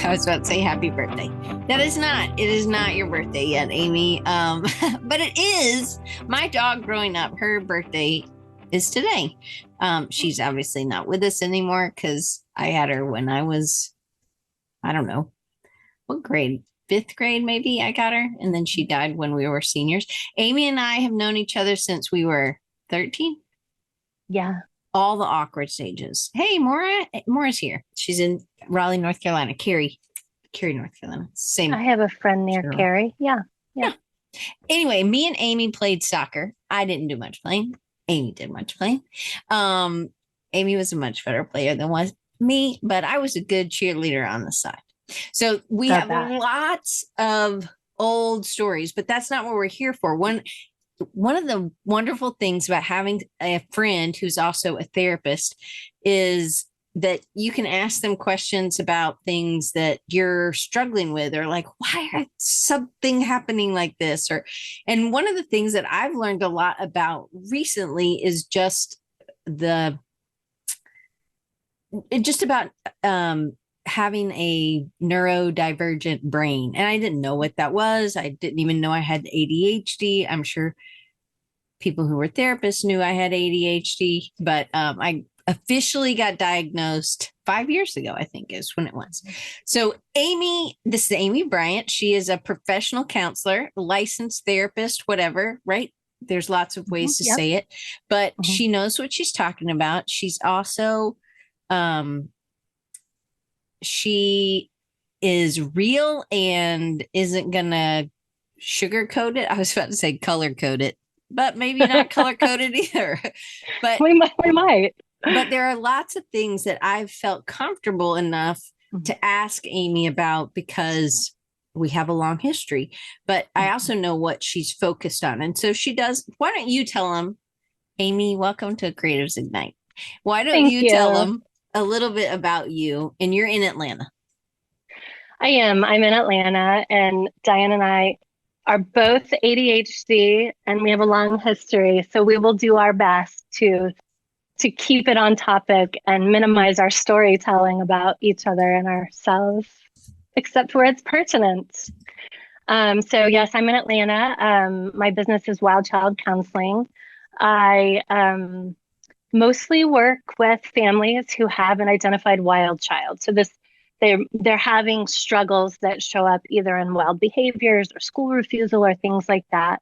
I was about to say happy birthday. That is not. It is not your birthday yet, Amy. But it is. My dog growing up, her birthday is today. She's obviously not with us anymore because I had her when I was, I don't know, what grade? Fifth grade, maybe I got her. And then she died when we were seniors. Amy and I have known each other since we were 13. Yeah. All the awkward stages. Hey, Mora's here. She's in Raleigh, North Carolina. Cary, North Carolina. Same. I have a friend near General. Cary. Yeah. Yeah. Anyway, me and Amy played soccer. I didn't do much playing. Amy did much playing. Amy was a much better player than was me, but I was a good cheerleader on the side. So we Love have that. lots of old stories, but that's not what we're here for. One of the wonderful things about having a friend who's also a therapist is that you can ask them questions about things that you're struggling with, or like, why is something happening like this? And one of the things that I've learned a lot about recently is just about having a neurodivergent brain. And I didn't know what that was. I didn't even know I had ADHD. I'm sure people who were therapists knew I had ADHD, but I officially got diagnosed 5 years ago, I think is when it was. So this is Amy Bryant. She is a professional counselor, licensed therapist, whatever, right? There's lots of ways to say it, but she knows what she's talking about. She's also, she is real and isn't gonna sugarcoat it. I was about to say color code it, but maybe not color coded either. But we might. But there are lots of things that I've felt comfortable enough to ask Amy about because we have a long history. But I also know what she's focused on. And so she does. Why don't you tell them, Amy, welcome to Creatives Ignite. Why don't Thank you tell them a little bit about you? And you're in Atlanta. I am. I'm in Atlanta, and Diane and I are both ADHD, and we have a long history. So we will do our best to keep it on topic and minimize our storytelling about each other and ourselves, except where it's pertinent. So yes, I'm in Atlanta. My business is Wild Child Counseling. I mostly work with families who have an identified wild child. So they're having struggles that show up either in wild behaviors or school refusal or things like that.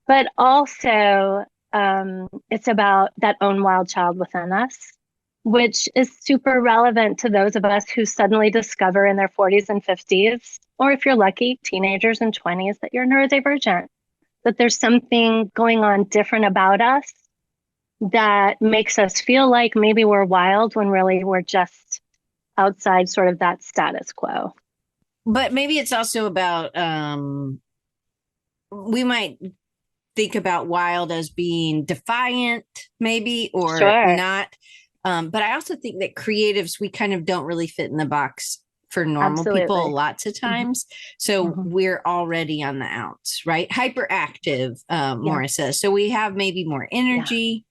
But also, it's about that own wild child within us, which is super relevant to those of us who suddenly discover in their 40s and 50s, or if you're lucky, teenagers and 20s, that you're neurodivergent, that there's something going on different about us that makes us feel like maybe we're wild when really we're just outside sort of that status quo. But maybe it's also about, we might think about wild as being defiant, maybe, or not. But I also think that creatives, we kind of don't really fit in the box for normal people lots of times. So we're already on the outs, right? Hyperactive, Maura says. So we have maybe more energy.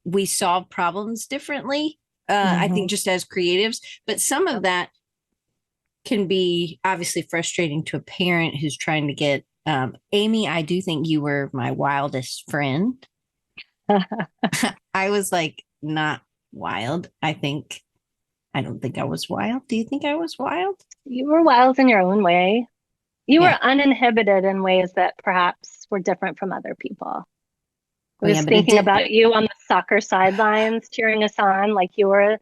We solve problems differently. I think just as creatives, but some of that can be obviously frustrating to a parent who's trying to get, Amy, I do think you were my wildest friend. I was like, not wild. I don't think I was wild. Do you think I was wild? You were wild in your own way. You were uninhibited in ways that perhaps were different from other people. I was thinking about you on the soccer sidelines cheering us on like you were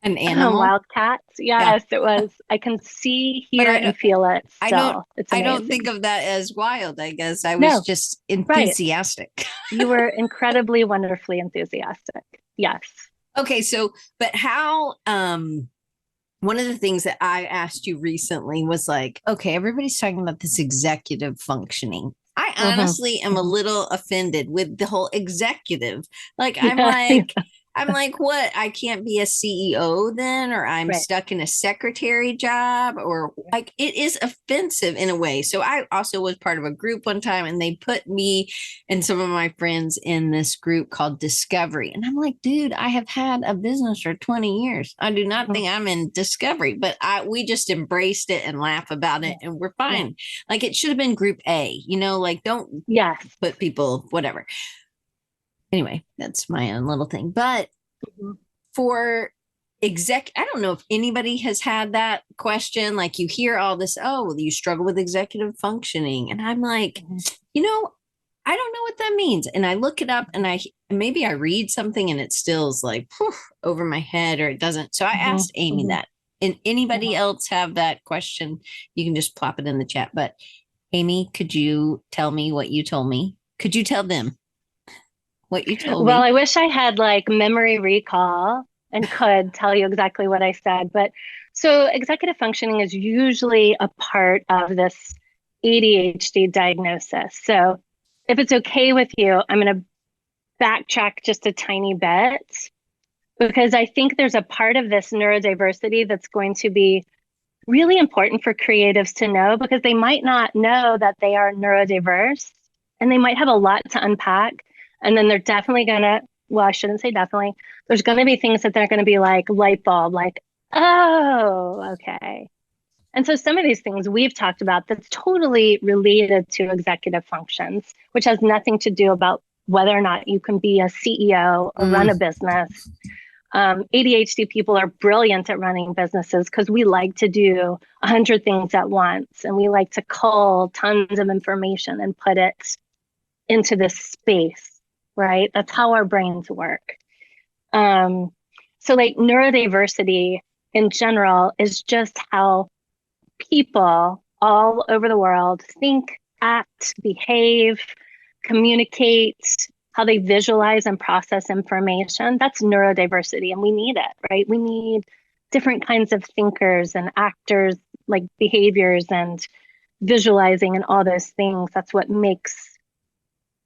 an animal. Wildcat. Yes, it was. I can see, hear, and feel it still. I don't think of that as wild, I guess. I was just enthusiastic. Right. You were incredibly, wonderfully enthusiastic. Yes. Okay, so, but how, one of the things that I asked you recently was like, okay, everybody's talking about this executive functioning. I honestly am a little offended with the whole executive. Like, I'm like, I'm like, what? I can't be a CEO then, or I'm Right. stuck in a secretary job, or like it is offensive in a way. So I also was part of a group one time, and they put me and some of my friends in this group called Discovery. And I'm like, dude, I have had a business for 20 years. I do not think I'm in Discovery, but we just embraced it and laugh about it, and we're fine. Like it should have been group A, like don't put people, whatever. Anyway, that's my own little thing. But for I don't know if anybody has had that question. Like you hear all this, oh, well, you struggle with executive functioning. And I'm like, I don't know what that means. And I look it up and maybe I read something and it still is like over my head or it doesn't. So I asked Amy that. And anybody else have that question? You can just plop it in the chat. But Amy, could you tell me what you told me? Could you tell them what you told me? Well, I wish I had like memory recall and could tell you exactly what I said. But so executive functioning is usually a part of this ADHD diagnosis. So if it's okay with you, I'm going to backtrack just a tiny bit because I think there's a part of this neurodiversity that's going to be really important for creatives to know because they might not know that they are neurodiverse and they might have a lot to unpack. And then they're definitely going to, well, I shouldn't say definitely, there's going to be things that they're going to be like light bulb, like, oh, okay. And so some of these things we've talked about that's totally related to executive functions, which has nothing to do about whether or not you can be a CEO or run a business. ADHD people are brilliant at running businesses because we like to do 100 things at once and we like to cull tons of information and put it into this space, right? That's how our brains work. So like neurodiversity in general is just how people all over the world think, act, behave, communicate, how they visualize and process information. That's neurodiversity, and we need it, right? We need different kinds of thinkers and actors, like behaviors and visualizing and all those things. That's what makes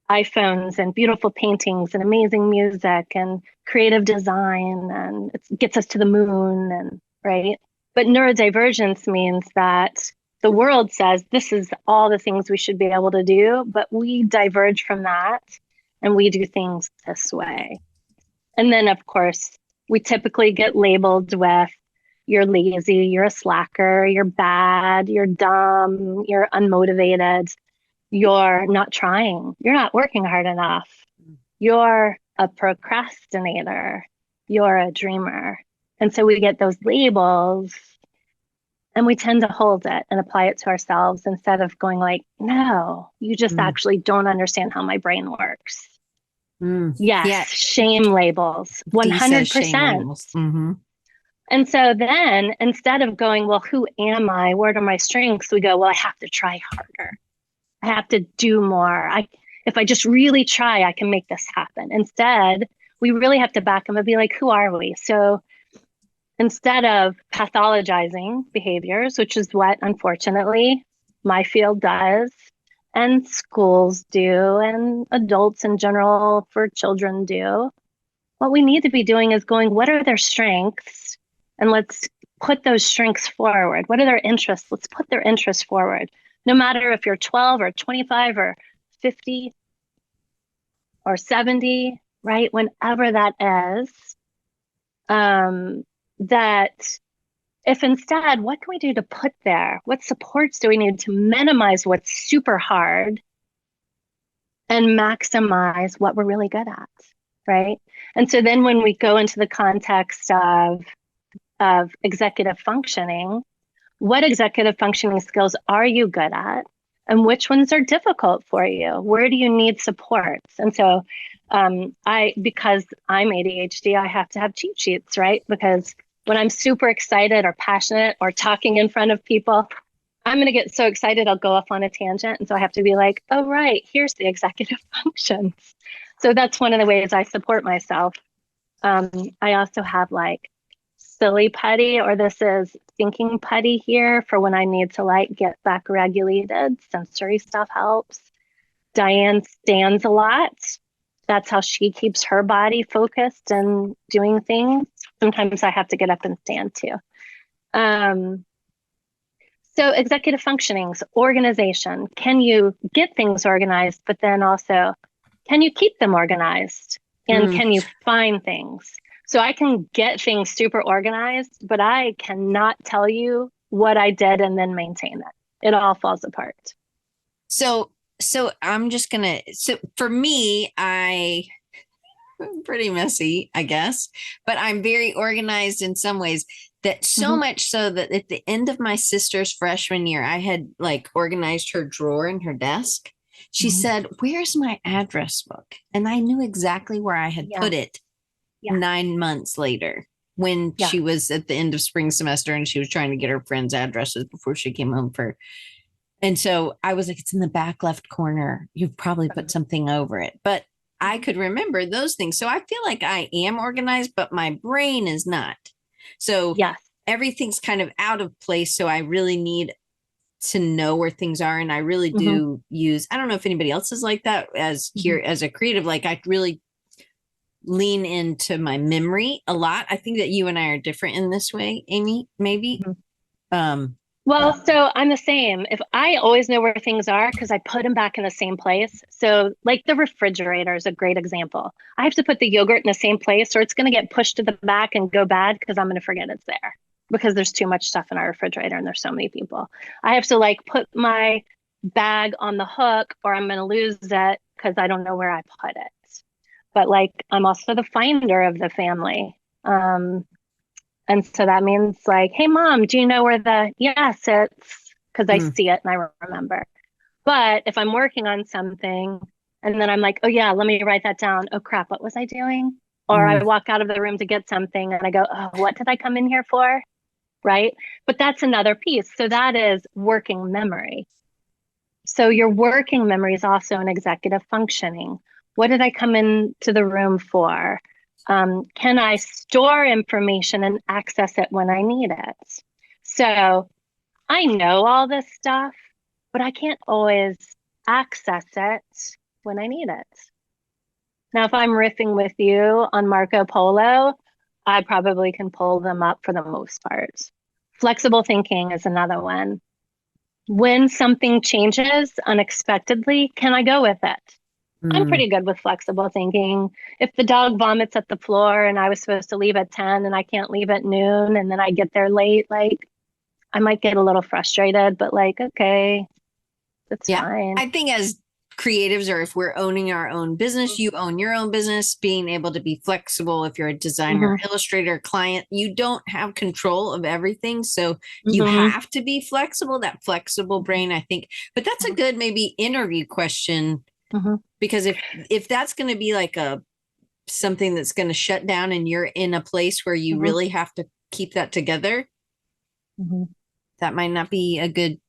iPhones and beautiful paintings and amazing music and creative design, and it gets us to the moon, and right? But neurodivergence means that the world says this is all the things we should be able to do, but we diverge from that and we do things this way. And then, of course, we typically get labeled with you're lazy, you're a slacker, you're bad, you're dumb, you're unmotivated, you're not trying, you're not working hard enough, you're a procrastinator, you're a dreamer. And so we get those labels and we tend to hold it and apply it to ourselves instead of going like, no, you just actually don't understand how my brain works. Yes, shame labels, 100%. Shame labels. And so then instead of going, well, who am I? What are my strengths? We go, well, I have to try harder. I have to do more. If I just really try, I can make this happen. Instead, we really have to back them and be like, who are we? So instead of pathologizing behaviors, which is what, unfortunately, my field does, and schools do, and adults in general for children do, what we need to be doing is going, what are their strengths? And let's put those strengths forward. What are their interests? Let's put their interests forward. No matter if you're 12 or 25 or 50 or 70, right? Whenever that is, that if instead, what can we do to put there? What supports do we need to minimize what's super hard and maximize what we're really good at, right? And so then when we go into the context of executive functioning, what executive functioning skills are you good at? And which ones are difficult for you? Where do you need supports? And so because I'm ADHD, I have to have cheat sheets, right? Because when I'm super excited or passionate or talking in front of people, I'm going to get so excited, I'll go off on a tangent. And so I have to be like, oh, right, here's the executive functions. So that's one of the ways I support myself. I also have like silly putty, or this is thinking putty here for when I need to like get back regulated. Sensory stuff helps. Diane stands a lot. that's how she keeps her body focused and doing things. Sometimes I have to get up and stand too. So executive functionings, organization. Can you get things organized, but then also, can you keep them organized? And can you find things? So I can get things super organized, but I cannot tell you what I did and then maintain it. It all falls apart. So I'm just gonna, so for me, I'm pretty messy, I guess, but I'm very organized in some ways. That so much so that at the end of my sister's freshman year, I had like organized her drawer in her desk. She said, "Where's my address book?" And I knew exactly where I had put it 9 months later when she was at the end of spring semester and she was trying to get her friends' addresses before she came home for. And so I was like, it's in the back left corner. You've probably put something over it. But I could remember those things. So I feel like I am organized, but my brain is not. So everything's kind of out of place. So I really need to know where things are. And I really do use, I don't know if anybody else is like that as here as a creative, like I really lean into my memory a lot. I think that you and I are different in this way, Amy, maybe. Well, so I'm the same. If I always know where things are because I put them back in the same place. So like the refrigerator is a great example. I have to put the yogurt in the same place or it's going to get pushed to the back and go bad because I'm going to forget it's there because there's too much stuff in our refrigerator and there's so many people. I have to like put my bag on the hook or I'm going to lose it because I don't know where I put it. But like I'm also the finder of the family. And so that means like, hey, mom, do you know where it's because I see it and I remember. But if I'm working on something and then I'm like, oh, yeah, let me write that down. Oh, crap, what was I doing? Or I walk out of the room to get something and I go, oh, what did I come in here for? Right. But that's another piece. So that is working memory. So your working memory is also an executive functioning. What did I come into the room for? Can I store information and access it when I need it? So I know all this stuff, but I can't always access it when I need it. Now, if I'm riffing with you on Marco Polo, I probably can pull them up for the most part. Flexible thinking is another one. When something changes unexpectedly, can I go with it? I'm pretty good with flexible thinking. If the dog vomits at the floor and I was supposed to leave at 10 and I can't leave at noon and then I get there late, like I might get a little frustrated, but like, okay, that's fine. I think as creatives or if we're owning our own business, you own your own business, being able to be flexible. If you're a designer, illustrator, client, you don't have control of everything. So you have to be flexible, that flexible brain, I think. But that's a good maybe interview question. Because if that's going to be like something that's going to shut down and you're in a place where you really have to keep that together, that might not be a good,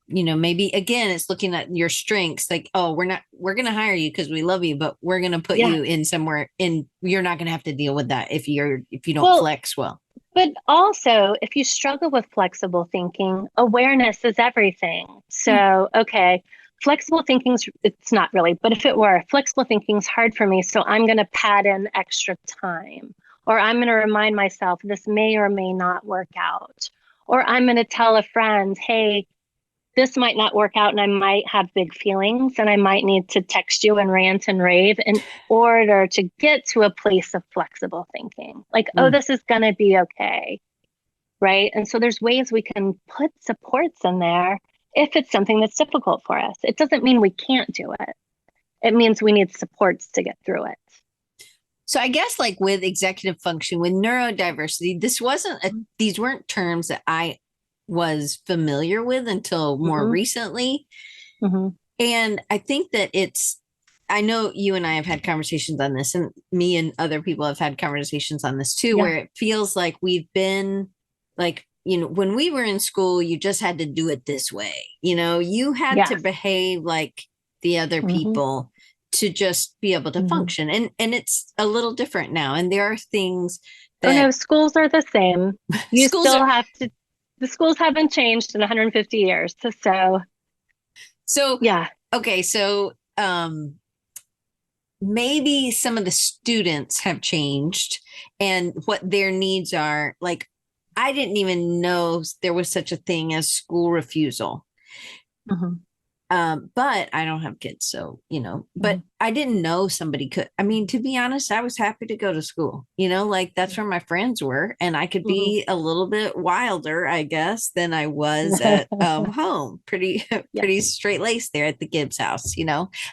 maybe again, it's looking at your strengths like, oh, we're going to hire you because we love you, but we're going to put you in somewhere and you're not going to have to deal with that if you don't flex well. But also if you struggle with flexible thinking, awareness is everything. So, okay. Flexible thinking, it's not really, but if it were, flexible thinking is hard for me. So I'm going to pad in extra time, or I'm going to remind myself this may or may not work out, or I'm going to tell a friend, hey, this might not work out and I might have big feelings and I might need to text you and rant and rave in order to get to a place of flexible thinking. Like, oh, this is going to be okay. Right. And so there's ways we can put supports in there if it's something that's difficult for us. It doesn't mean we can't do it. It means we need supports to get through it. So I guess like with executive function, with neurodiversity, these weren't terms that I was familiar with until more recently. And I think that I know you and I have had conversations on this, and me and other people have had conversations on this too, where it feels like we've been like, when we were in school, you just had to do it this way. You had to behave like the other people to just be able to function. And it's a little different now. And there are things that... Oh, no, schools are the same. You still have to... The schools haven't changed in 150 years. So yeah. Okay. So maybe some of the students have changed and what their needs are. Like, I didn't even know there was such a thing as school refusal. Mm-hmm. But I don't have kids, so, but I didn't know somebody could. I mean, to be honest, I was happy to go to school, like that's where my friends were. And I could be a little bit wilder, I guess, than I was at home. Pretty straight laced there at the Gibbs house.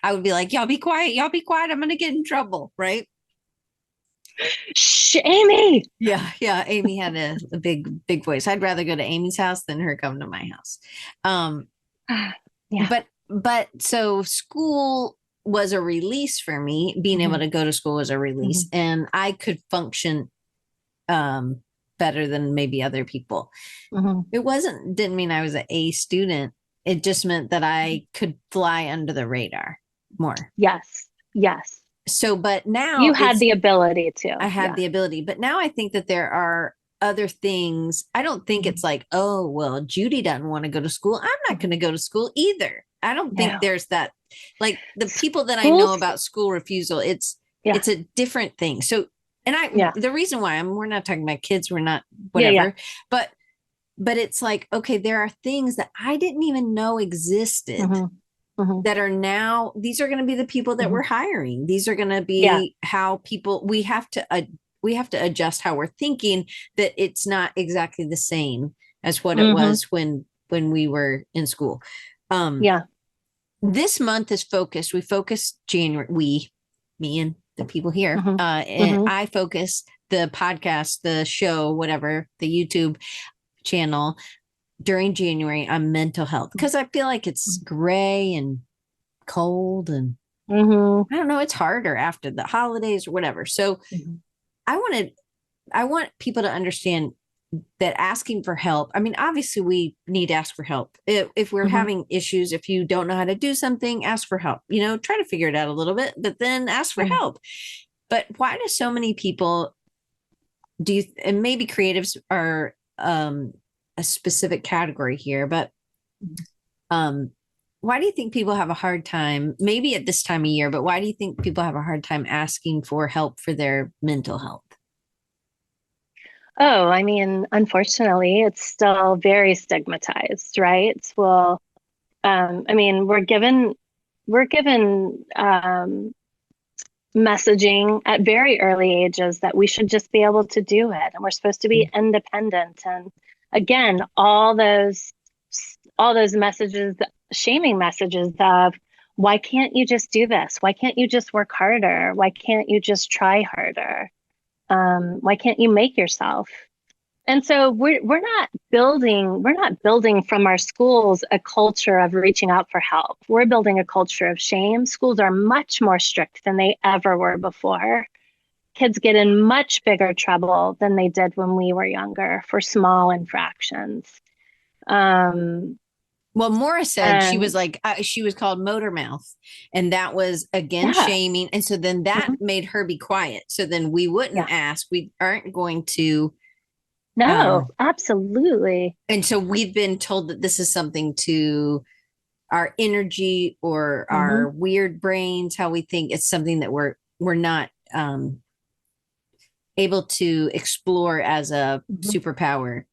I would be like, y'all be quiet. Y'all be quiet. I'm going to get in trouble. Right. Shh, Amy. Yeah. Amy had a big voice. I'd rather go to Amy's house than her come to my house. Yeah. But so school was a release for me. Being able to go to school was a release, and I could function better than maybe other people. It didn't mean I was an A student. It just meant that I could fly under the radar more. Yes. So, but now you had the ability to. I had the ability, but now I think that there are other things. I don't think it's like, oh, well, Judy doesn't want to go to school. I'm not going to go to school either. I don't think there's that, like the people that I know about school refusal, it's a different thing. So, and the reason why we're not talking about kids, we're not whatever, but it's like, okay, there are things that I didn't even know existed that are now, these are going to be the people that we're hiring. These are going to be how people, we have to adjust how we're thinking, that it's not exactly the same as what it was when we were in school. This month is focused. We focus January, me and the people here, and I focus the podcast, the show, whatever, the YouTube channel during January on mental health, because I feel like it's gray and cold and I don't know, it's harder after the holidays or whatever. So I want people to understand that asking for help, I mean, obviously we need to ask for help. If we're having issues, if you don't know how to do something, ask for help, try to figure it out a little bit, but then ask for help. But why do so many people and maybe creatives are a specific category here, but why do you think people have a hard time, maybe at this time of year, but why do you think people have a hard time asking for help for their mental health? Oh, I mean, unfortunately, it's still very stigmatized, right? Well, I mean, we're given messaging at very early ages that we should just be able to do it, and we're supposed to be independent. And again, all those messages, shaming messages of, why can't you just do this? Why can't you just work harder? Why can't you just try harder? Why can't you make yourself? And so we're not building from our schools a culture of reaching out for help. We're building a culture of shame. Schools are much more strict than they ever were before. Kids get in much bigger trouble than they did when we were younger for small infractions. Well, Maura said she was like, she was called motor mouth, and that was again shaming. And so then that made her be quiet. So then we wouldn't ask. We aren't going to. No, absolutely. And so we've been told that this is something to our energy or our weird brains, how we think it's something that we're not able to explore as a superpower.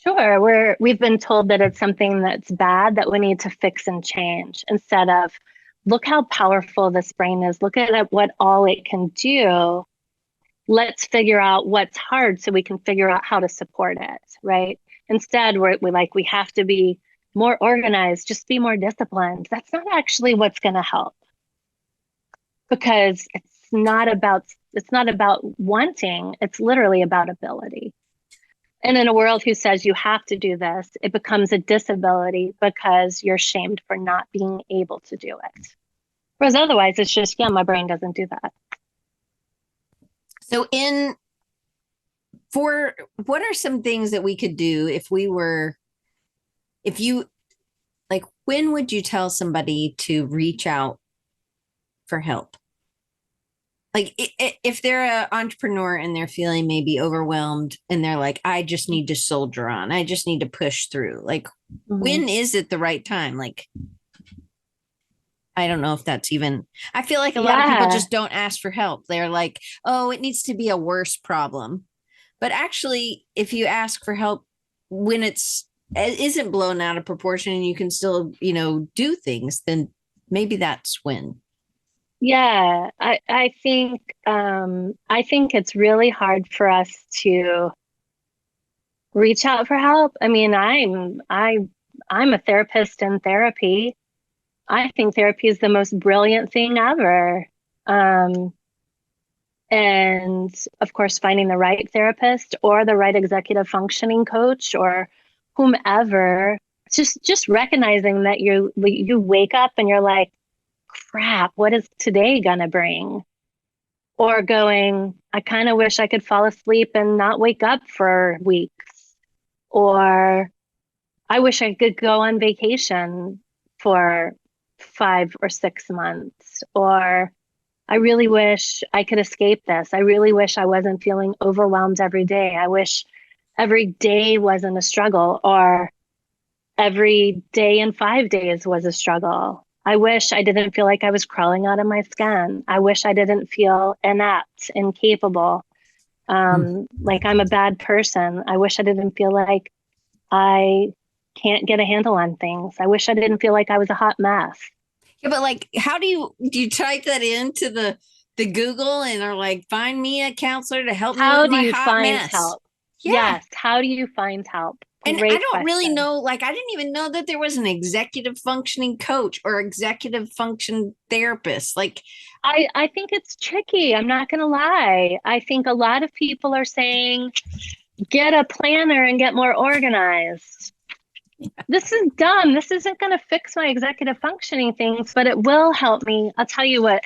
Sure. We've been told that it's something that's bad that we need to fix and change, instead of, look how powerful this brain is. Look at what all it can do. Let's figure out what's hard so we can figure out how to support it, right? Instead, we have to be more organized, just be more disciplined. That's not actually what's going to help, because it's not about wanting, it's literally about ability. And in a world who says you have to do this, it becomes a disability because you're shamed for not being able to do it. Whereas otherwise, it's just, my brain doesn't do that. So what are some things that we could do when would you tell somebody to reach out for help? Like if they're an entrepreneur and they're feeling maybe overwhelmed and they're like, I just need to soldier on, I just need to push through. Like, when is it the right time? Like, I don't know if that's even, I feel like a lot of people just don't ask for help. They're like, oh, it needs to be a worse problem. But actually, if you ask for help when it isn't blown out of proportion and you can still, do things, then maybe that's when. Yeah, I think it's really hard for us to reach out for help. I mean, I'm a therapist in therapy. I think therapy is the most brilliant thing ever. Um, and of course, finding the right therapist or the right executive functioning coach or whomever, just recognizing that you wake up and you're like, crap, what is today gonna bring? Or going, I kind of wish I could fall asleep and not wake up for weeks. Or I wish I could go on vacation for 5 or 6 months. Or I really wish I could escape this. I really wish I wasn't feeling overwhelmed every day. I wish every day wasn't a struggle, or every day in 5 days was a struggle. I wish I didn't feel like I was crawling out of my skin. I wish I didn't feel inept, incapable, like I'm a bad person. I wish I didn't feel like I can't get a handle on things. I wish I didn't feel like I was a hot mess. Yeah, but like, how do you type that into the Google and are like, find me a counselor to help me How with do my you hot find mess? help? Yeah. Yes. How do you find help? And I Great don't really question. know, like, I didn't even know that there was an executive functioning coach or executive function therapist. Like, I think it's tricky. I'm not going to lie. I think a lot of people are saying, get a planner and get more organized. This is dumb. This isn't going to fix my executive functioning things, but it will help me. I'll tell you what,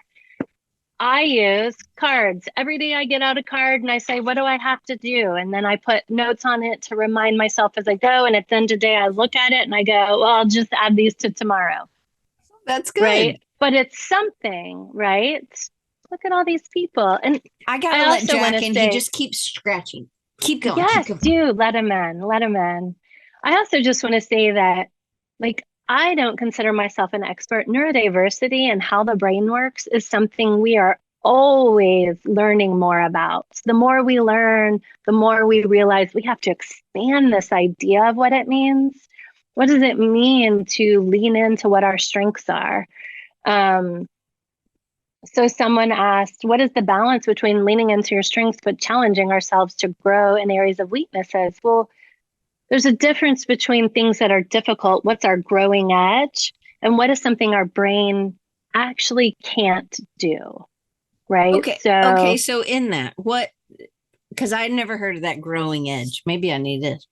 I use cards. Every day I get out a card and I say, what do I have to do? And then I put notes on it to remind myself as I go. And at the end of the day, I look at it and I go, well, I'll just add these to tomorrow. that's good. Right. But it's something, right? Look at all these people. And I gotta let Jack in. He just keeps scratching. Keep going. Yes, Keep going. do let him in. Let him in. I also just want to say that, like, I don't consider myself an expert. Neurodiversity and how the brain works is something we are always learning more about. The more we learn, the more we realize we have to expand this idea of what it means. What does it mean to lean into what our strengths are? Um, so someone asked, what is the balance between leaning into your strengths but challenging ourselves to grow in areas of weaknesses? Well, there's a difference between things that are difficult, what's our growing edge, and what is something our brain actually can't do, right? Okay. So in that, because I'd never heard of that growing edge. Maybe I need it.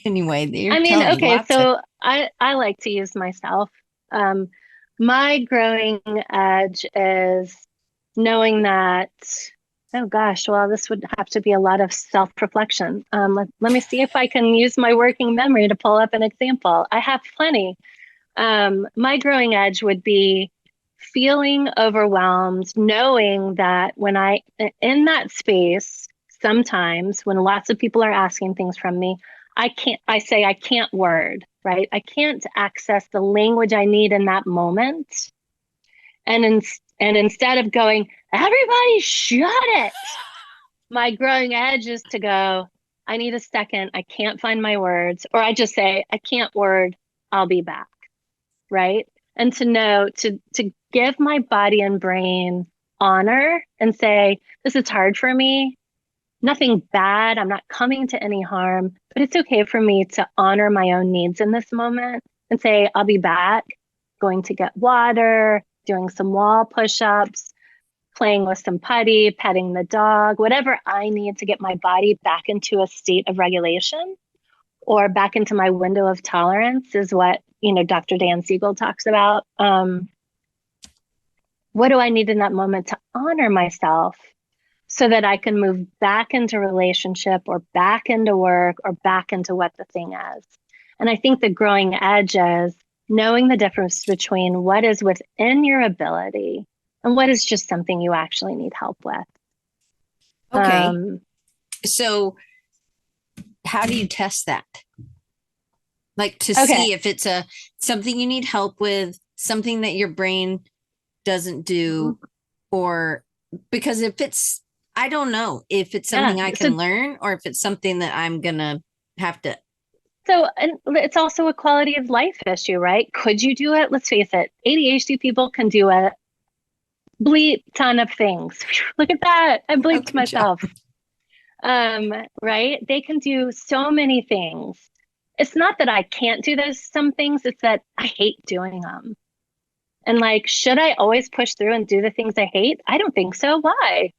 Anyway, I mean, okay, so I like to use myself. My growing edge is knowing that, oh gosh, well, this would have to be a lot of self-reflection. Let me see if I can use my working memory to pull up an example. I have plenty. My growing edge would be feeling overwhelmed, knowing that in that space, sometimes when lots of people are asking things from me, I say I can't word, right? I can't access the language I need in that moment. And instead of going, everybody shut it, my growing edge is to go, I need a second. I can't find my words. Or I just say, I can't word, I'll be back. Right. And to know to give my body and brain honor and say, this is hard for me. Nothing bad. I'm not coming to any harm, but it's okay for me to honor my own needs in this moment and say, I'll be back, going to get water, doing some wall push-ups, playing with some putty, petting the dog, whatever I need to get my body back into a state of regulation or back into my window of tolerance is what, Dr. Dan Siegel talks about. What do I need in that moment to honor myself so that I can move back into relationship or back into work or back into what the thing is? And I think the growing edge is knowing the difference between what is within your ability and what is just something you actually need help with. Okay. So how do you test that? Like to see if it's something you need help with, something that your brain doesn't do, or because if it's, I don't know if it's something I can learn or if it's something that I'm going to have to. So, and it's also a quality of life issue, right? Could you do it? Let's face it, ADHD people can do a bleep ton of things. Look at that. I bleeped myself. Right? They can do so many things. It's not that I can't do some things, it's that I hate doing them. And like, should I always push through and do the things I hate? I don't think so. Why?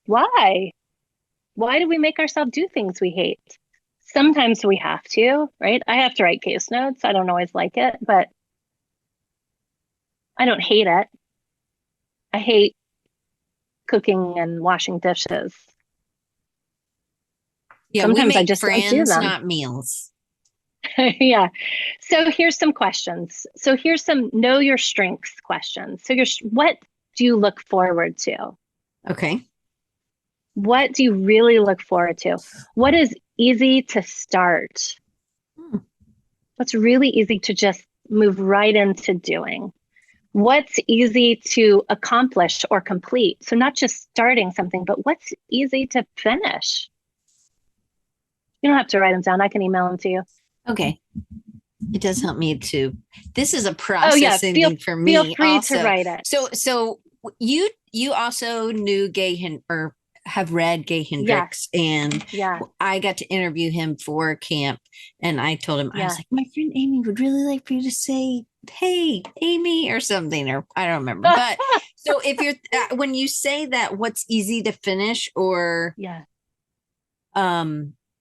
Why? Why do we make ourselves do things we hate? Sometimes we have to, right? I have to write case notes. I don't always like it, but I don't hate it. I hate cooking and washing dishes. Yeah, sometimes I just friends, don't do them. Not meals. Yeah. So here's some questions. So here's some know your strengths questions. So what do you look forward to? Okay. What do you really look forward to? What is easy to start? What's really easy to just move right into doing? What's easy to accomplish or complete? So not just starting something, but what's easy to finish? You don't have to write them down. I can email them to you. Okay. It does help me too. This is a processing thing for me. Feel free also. To write it. So you also knew or have read Gay Hendricks, and I got to interview him for camp, and I told him, I was like, my friend Amy would really like for you to say, hey, Amy, or something, or I don't remember. But so if you're, when you say that, what's easy to finish, or,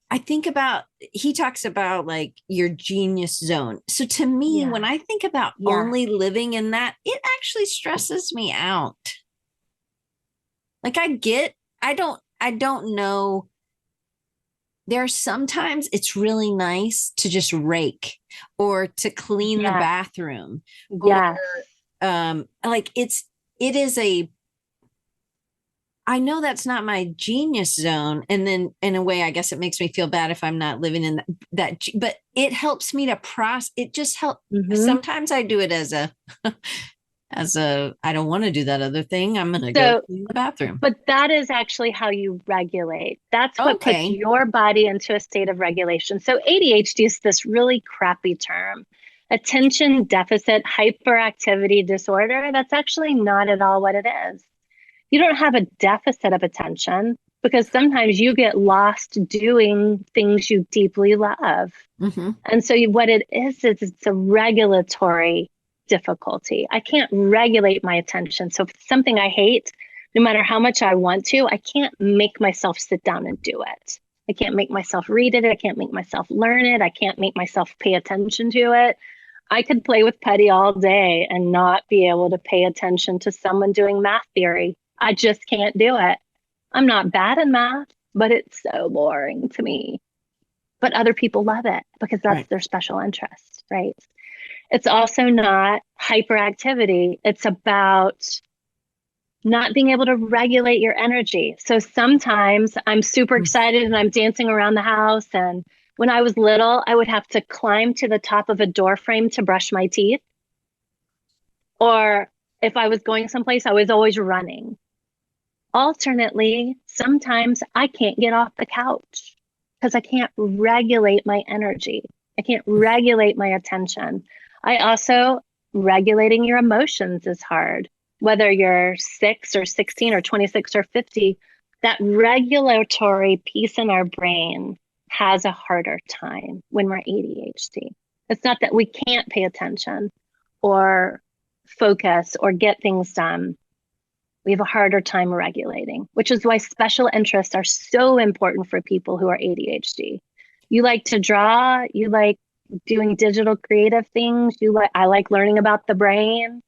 I think about, he talks about like your genius zone. So to me, when I think about only living in that, it actually stresses me out. Like I don't know. There are sometimes it's really nice to just rake or to clean the bathroom. Or, like it is I know that's not my genius zone. And then in a way, I guess it makes me feel bad if I'm not living in that, but it helps me to process. It just helps. Sometimes I do it as a I don't want to do that other thing. I'm going to go clean the bathroom. But that is actually how you regulate. That's what puts your body into a state of regulation. So ADHD is this really crappy term. Attention deficit hyperactivity disorder. That's actually not at all what it is. You don't have a deficit of attention because sometimes you get lost doing things you deeply love. And so what it is it's a regulatory difficulty. I can't regulate my attention. So if it's something I hate, no matter how much I want to, I can't make myself sit down and do it. I can't make myself read it. I can't make myself learn it. I can't make myself pay attention to it. I could play with putty all day and not be able to pay attention to someone doing math theory. I just can't do it. I'm not bad in math, but it's so boring to me. But other people love it because that's their special interest, right? It's also not hyperactivity. It's about not being able to regulate your energy. So sometimes I'm super excited and I'm dancing around the house. And when I was little, I would have to climb to the top of a door frame to brush my teeth. Or if I was going someplace, I was always running. Alternately, sometimes I can't get off the couch because I can't regulate my energy. I can't regulate my attention. I also, regulating your emotions is hard. Whether you're 6 or 16 or 26 or 50, that regulatory piece in our brain has a harder time when we're ADHD. It's not that we can't pay attention or focus or get things done. We have a harder time regulating, which is why special interests are so important for people who are ADHD. You like to draw, you like doing digital creative things, I like learning about the brain.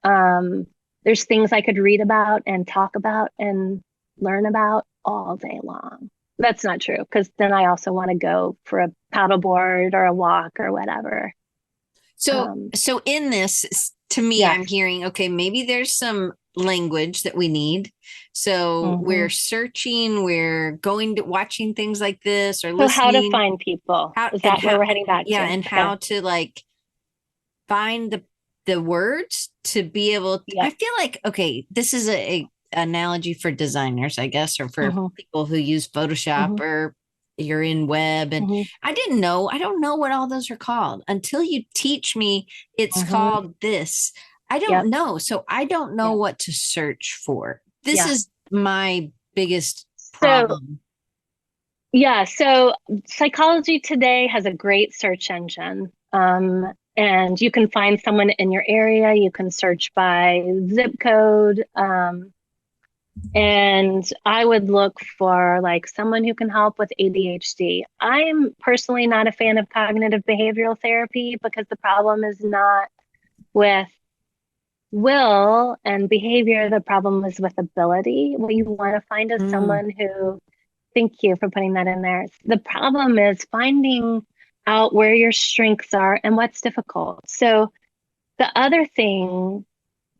There's things I could read about and talk about and learn about all day long. That's not true, because then I also want to go for a paddleboard or a walk or whatever. So in this, to me, I'm hearing, okay, maybe there's some language that we need. So we're searching, we're going to watching things like this or listening. So how to find people. Is that where we're heading back to? Yeah. And how to like find the words to be able to, I feel like, okay, this is a analogy for designers, I guess, or for people who use Photoshop or you're in web. And I don't know what all those are called until you teach me it's called this. I don't know. So I don't know what to search for. This is my biggest problem. So Psychology Today has a great search engine. And you can find someone in your area. You can search by zip code. And I would look for like someone who can help with ADHD. I'm personally not a fan of cognitive behavioral therapy because the problem is not with will and behavior. The problem is with ability. What you want to find is someone who, thank you for putting that in there. The problem is finding out where your strengths are and what's difficult. So the other thing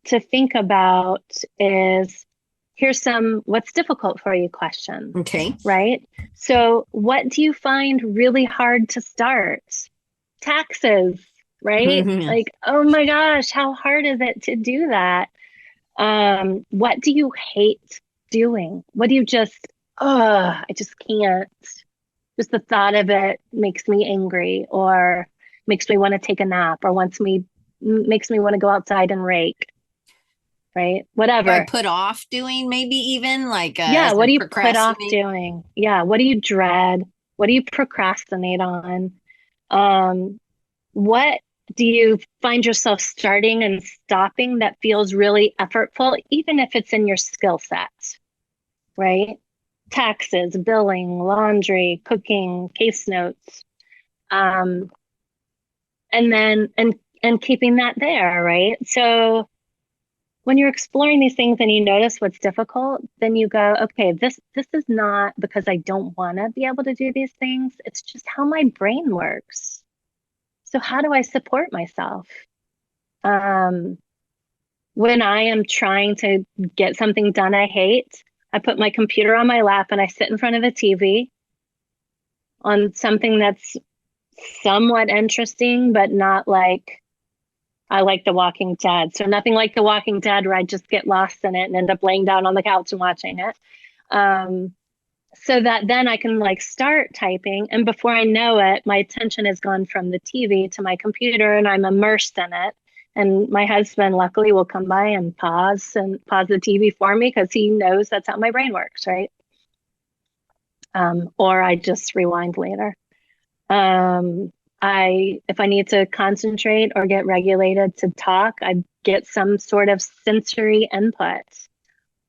to think about is here's some what's difficult for you questions. Okay. Right? So what do you find really hard to start? Taxes, right? Like, oh my gosh, how hard is it to do that? What do you hate doing? What do you I just can't. Just the thought of it makes me angry or makes me want to take a nap or makes me want to go outside and rake. Right? Whatever. I put off doing, maybe even like what do you put off doing? Yeah, what do you dread? What do you procrastinate on? What do you find yourself starting and stopping that feels really effortful, even if it's in your skill set? Right? Taxes, billing, laundry, cooking, case notes. And then and keeping that there, right? So when you're exploring these things and you notice what's difficult, then you go, okay, this is not because I don't want to be able to do these things. It's just how my brain works. So how do I support myself? When I am trying to get something done I hate, I put my computer on my lap and I sit in front of a TV on something that's somewhat interesting, but not like I like The Walking Dead. So nothing like The Walking Dead where I just get lost in it and end up laying down on the couch and watching it. So that then I can like start typing. And before I know it, my attention has gone from the TV to my computer and I'm immersed in it. And my husband luckily will come by and pause the TV for me because he knows that's how my brain works, right? Or I just rewind later. If I need to concentrate or get regulated to talk, I get some sort of sensory input.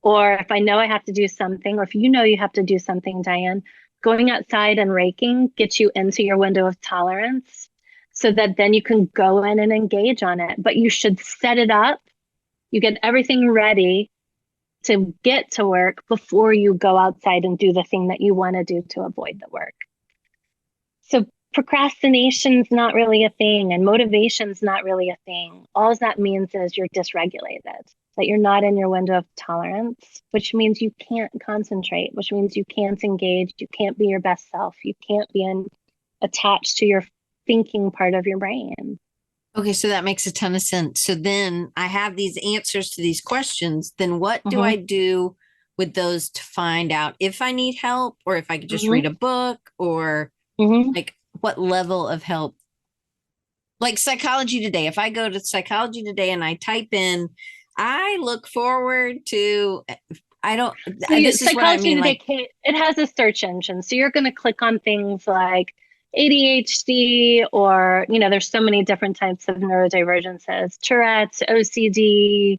Or if I know I have to do something, or if you know you have to do something, Diane, going outside and raking gets you into your window of tolerance so that then you can go in and engage on it. But you should set it up. You get everything ready to get to work before you go outside and do the thing that you want to do to avoid the work. So procrastination's not really a thing and motivation's not really a thing. All that means is you're dysregulated, that you're not in your window of tolerance, which means you can't concentrate, which means you can't engage, you can't be your best self, you can't be attached to your thinking part of your brain. Okay, so that makes a ton of sense. So then I have these answers to these questions. Then what do I do with those to find out if I need help or if I could just read a book or like what level of help? Like Psychology Today. If I go to Psychology Today and I type in, I look forward to, I don't, so this is what I mean. Today, like, it has a search engine. So you're going to click on things like ADHD or, there's so many different types of neurodivergences, Tourette's, OCD,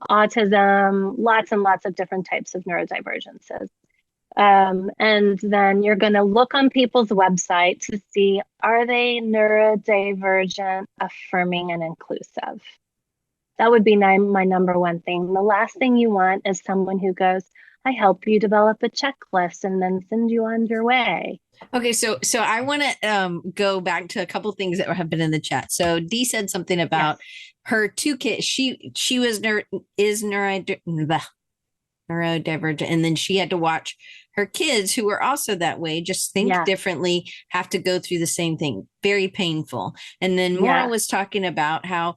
autism, lots and lots of different types of neurodivergences. And then you're going to look on people's website to see, are they neurodivergent, affirming, and inclusive? That would be my number one thing. The last thing you want is someone who goes, I help you develop a checklist and then send you on your way. Okay, so I want to go back to a couple of things that have been in the chat. So Dee said something about her two kids. She was neurodivergent. And then she had to watch her kids who were also that way, just think Yeah. differently, have to go through the same thing. Very painful. And then Maura was talking about how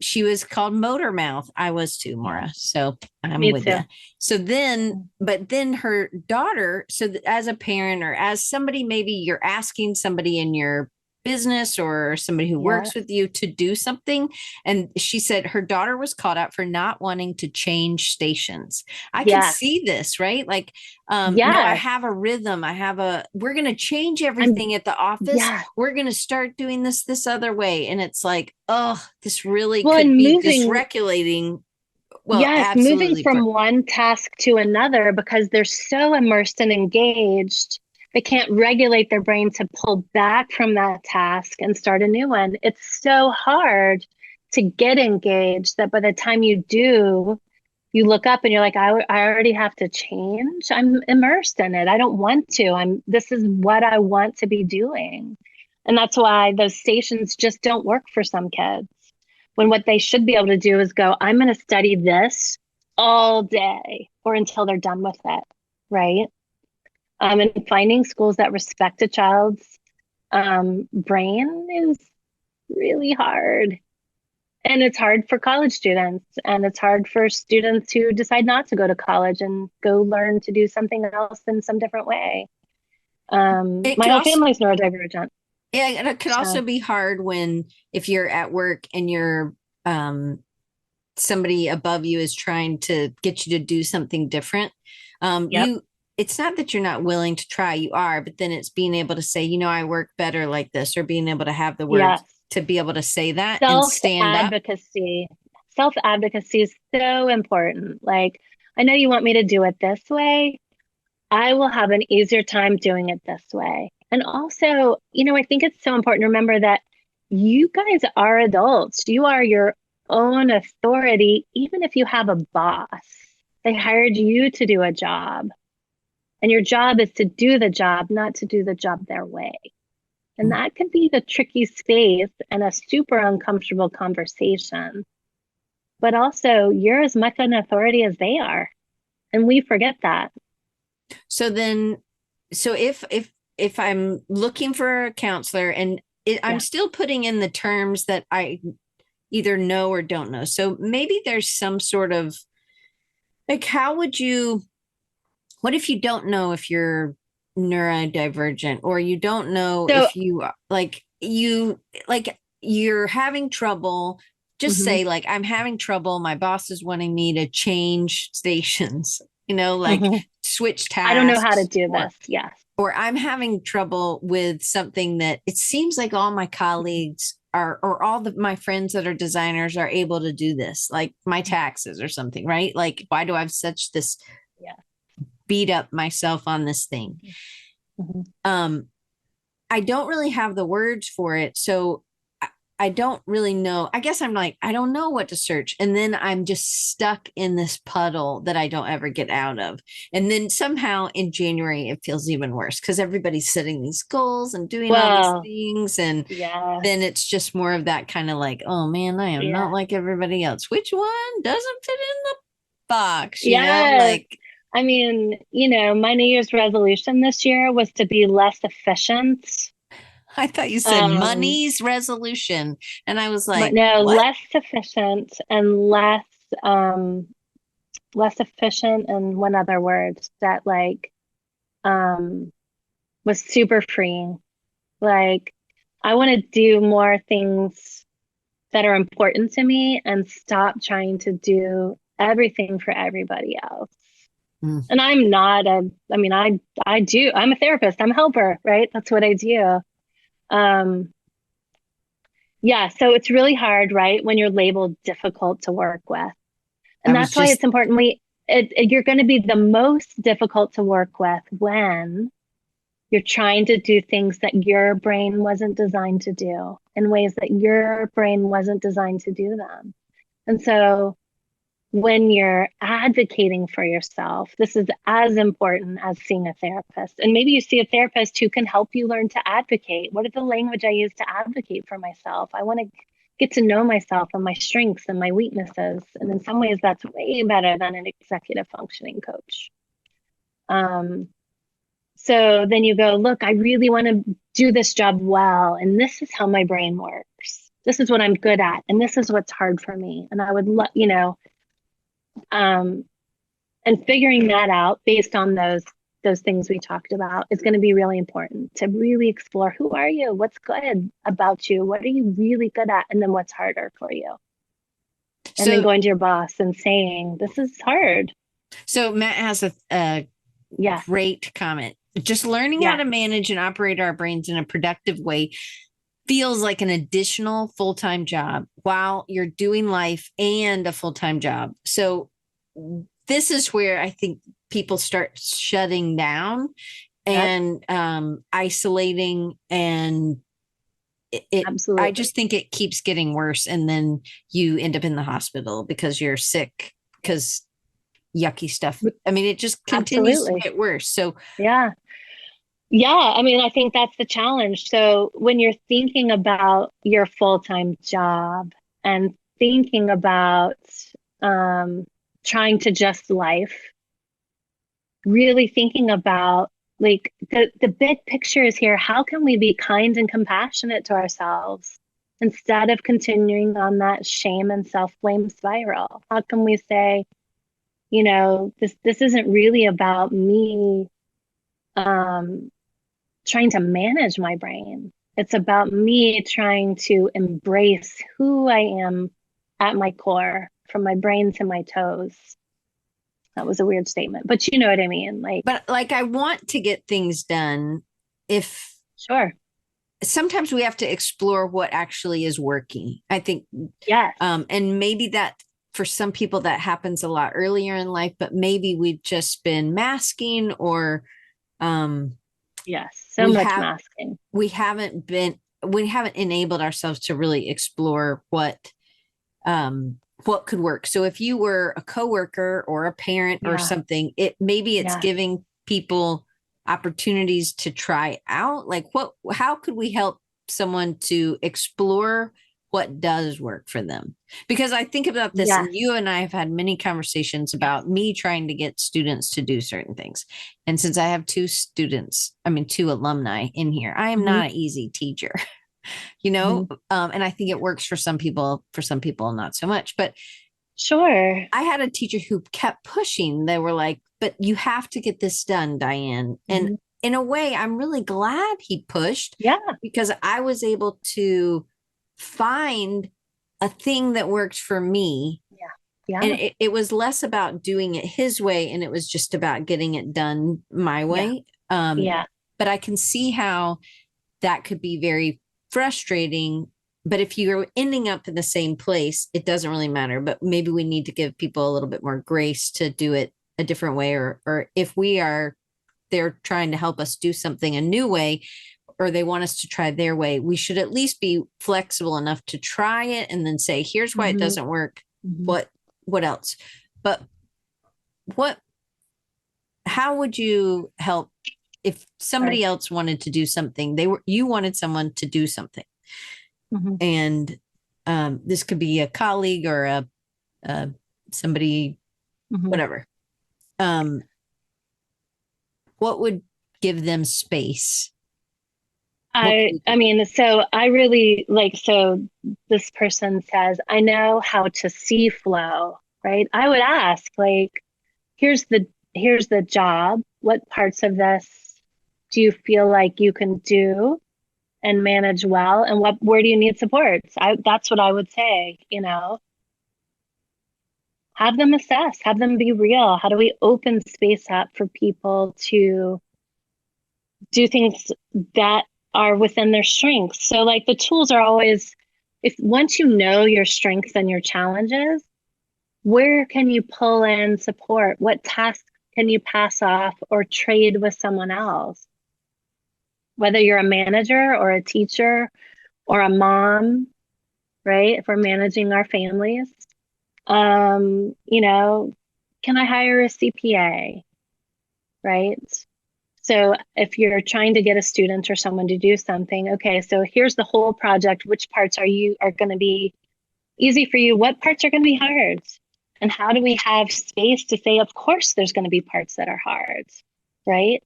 she was called motor mouth. I was too, Maura. So I'm Me with too. you. So then, but then her daughter, so as a parent or as somebody, maybe you're asking somebody in your business or somebody who works with you to do something. And she said her daughter was called out for not wanting to change stations. I can see this, right? Like, no, I have a rhythm. We're going to change everything at the office. We're going to start doing this other way. And it's like, oh, this really could be dysregulating. Well, absolutely. Moving from one task to another because they're so immersed and engaged. They can't regulate their brain to pull back from that task and start a new one. It's so hard to get engaged that by the time you do, you look up and you're like, I already have to change. I'm immersed in it. I don't want to. This is what I want to be doing. And that's why those stations just don't work for some kids. When what they should be able to do is go, I'm going to study this all day or until they're done with it. Right. And finding schools that respect a child's brain is really hard. And it's hard for college students, and it's hard for students who decide not to go to college and go learn to do something else in some different way. My whole family's neurodivergent. Yeah, and it could also be hard if you're at work and you're somebody above you is trying to get you to do something different. It's not that you're not willing to try, you are, but then it's being able to say, I work better like this, or being able to have the words to be able to say that and stand up. Self-advocacy is so important. Like, I know you want me to do it this way. I will have an easier time doing it this way. And also, I think it's so important to remember that you guys are adults. You are your own authority, even if you have a boss. They hired you to do a job. And your job is to do the job, not to do the job their way. And that can be the tricky space and a super uncomfortable conversation. But also, you're as much an authority as they are. And we forget that. So if I'm looking for a counselor and I'm still putting in the terms that I either know or don't know. So maybe there's some sort of, like, what if you don't know if you're neurodivergent, or you don't know if you're having trouble, just say like, I'm having trouble. My boss is wanting me to change stations, switch tasks. I don't know how to do this. Yes. Or I'm having trouble with something that it seems like all my colleagues or all my friends that are designers are able to do this, like my taxes or something, right? Like, why do I have such this beat up myself on this thing? I don't really have the words for it. So I don't really know. I guess I'm like, I don't know what to search. And then I'm just stuck in this puddle that I don't ever get out of. And then somehow in January, it feels even worse because everybody's setting these goals and doing all these things. And then it's just more of that kind of like, oh man, I am not like everybody else. Which one doesn't fit in the box? You know, like, I mean, my New Year's resolution this year was to be less efficient. I thought you said money's resolution. And I was like, no, what? Less efficient and less efficient. And one other word that was super freeing. Like, I want to do more things that are important to me and stop trying to do everything for everybody else. And I'm not I'm a therapist. I'm a helper, right? That's what I do. So it's really hard, right? When you're labeled difficult to work with. And that's why it's important. You're going to be the most difficult to work with when you're trying to do things that your brain wasn't designed to do in ways that your brain wasn't designed to do them. And so when you're advocating for yourself, this is as important as seeing a therapist. And maybe you see a therapist who can help you learn to advocate. What is the language I use to advocate for myself? I want to get to know myself and my strengths and my weaknesses. And in some ways, that's way better than an executive functioning coach. So then you go, look, I really want to do this job well. And this is how my brain works. This is what I'm good at. And this is what's hard for me. And I would and figuring that out based on those things we talked about is going to be really important to really explore. Who are you? What's good about you? What are you really good at? And then what's harder for you? And then going to your boss and saying, this is hard. So Matt has a great comment. Just learning how to manage and operate our brains in a productive way feels like an additional full-time job while you're doing life and a full-time job. So this is where I think people start shutting down and isolating, and I just think it keeps getting worse. And then you end up in the hospital because you're sick, because yucky stuff. I mean, it just continues to get worse. So I mean, I think that's the challenge. So when you're thinking about your full-time job and thinking about trying to just life, really thinking about like the big picture is here. How can we be kind and compassionate to ourselves instead of continuing on that shame and self-blame spiral? How can we say, this isn't really about me trying to manage my brain. It's about me trying to embrace who I am at my core, from my brain to my toes. That was a weird statement, but you know what I mean? But I want to get things done. Sometimes we have to explore what actually is working, I think. And maybe that for some people that happens a lot earlier in life, but maybe we've just been masking or, masking. We haven't enabled ourselves to really explore what could work. So if you were a coworker or a parent or something, it's giving people opportunities to try out. How could we help someone to explore what does work for them? Because I think about this, and you and I have had many conversations about me trying to get students to do certain things. And since I have two alumni in here, I am not an easy teacher, and I think it works for some people, not so much. But I had a teacher who kept pushing. They were like, but you have to get this done, Diane. And in a way, I'm really glad he pushed. Because I was able to find a thing that worked for me. And it was less about doing it his way, and it was just about getting it done my way. But I can see how that could be very frustrating. But if you're ending up in the same place, it doesn't really matter. But maybe we need to give people a little bit more grace to do it a different way, or if they're trying to help us do something a new way, or they want us to try their way, we should at least be flexible enough to try it and then say, here's why it doesn't work. What else? But how would you help if somebody else wanted to do something? You wanted someone to do something. And this could be a colleague or somebody, whatever. What would give them space? I mean, so I really so this person says, I know how to see flow, right? I would ask, here's the job. What parts of this do you feel like you can do and manage well? And where do you need support? That's what I would say, have them assess, have them be real. How do we open space up for people to do things that are within their strengths? So the tools are always, once you know your strengths and your challenges, where can you pull in support? What tasks can you pass off or trade with someone else? Whether you're a manager or a teacher or a mom, right? If we're managing our families, can I hire a CPA, right? So if you're trying to get a student or someone to do something, okay, so here's the whole project. Which parts are going to be easy for you? What parts are going to be hard? And how do we have space to say, of course, there's going to be parts that are hard, right?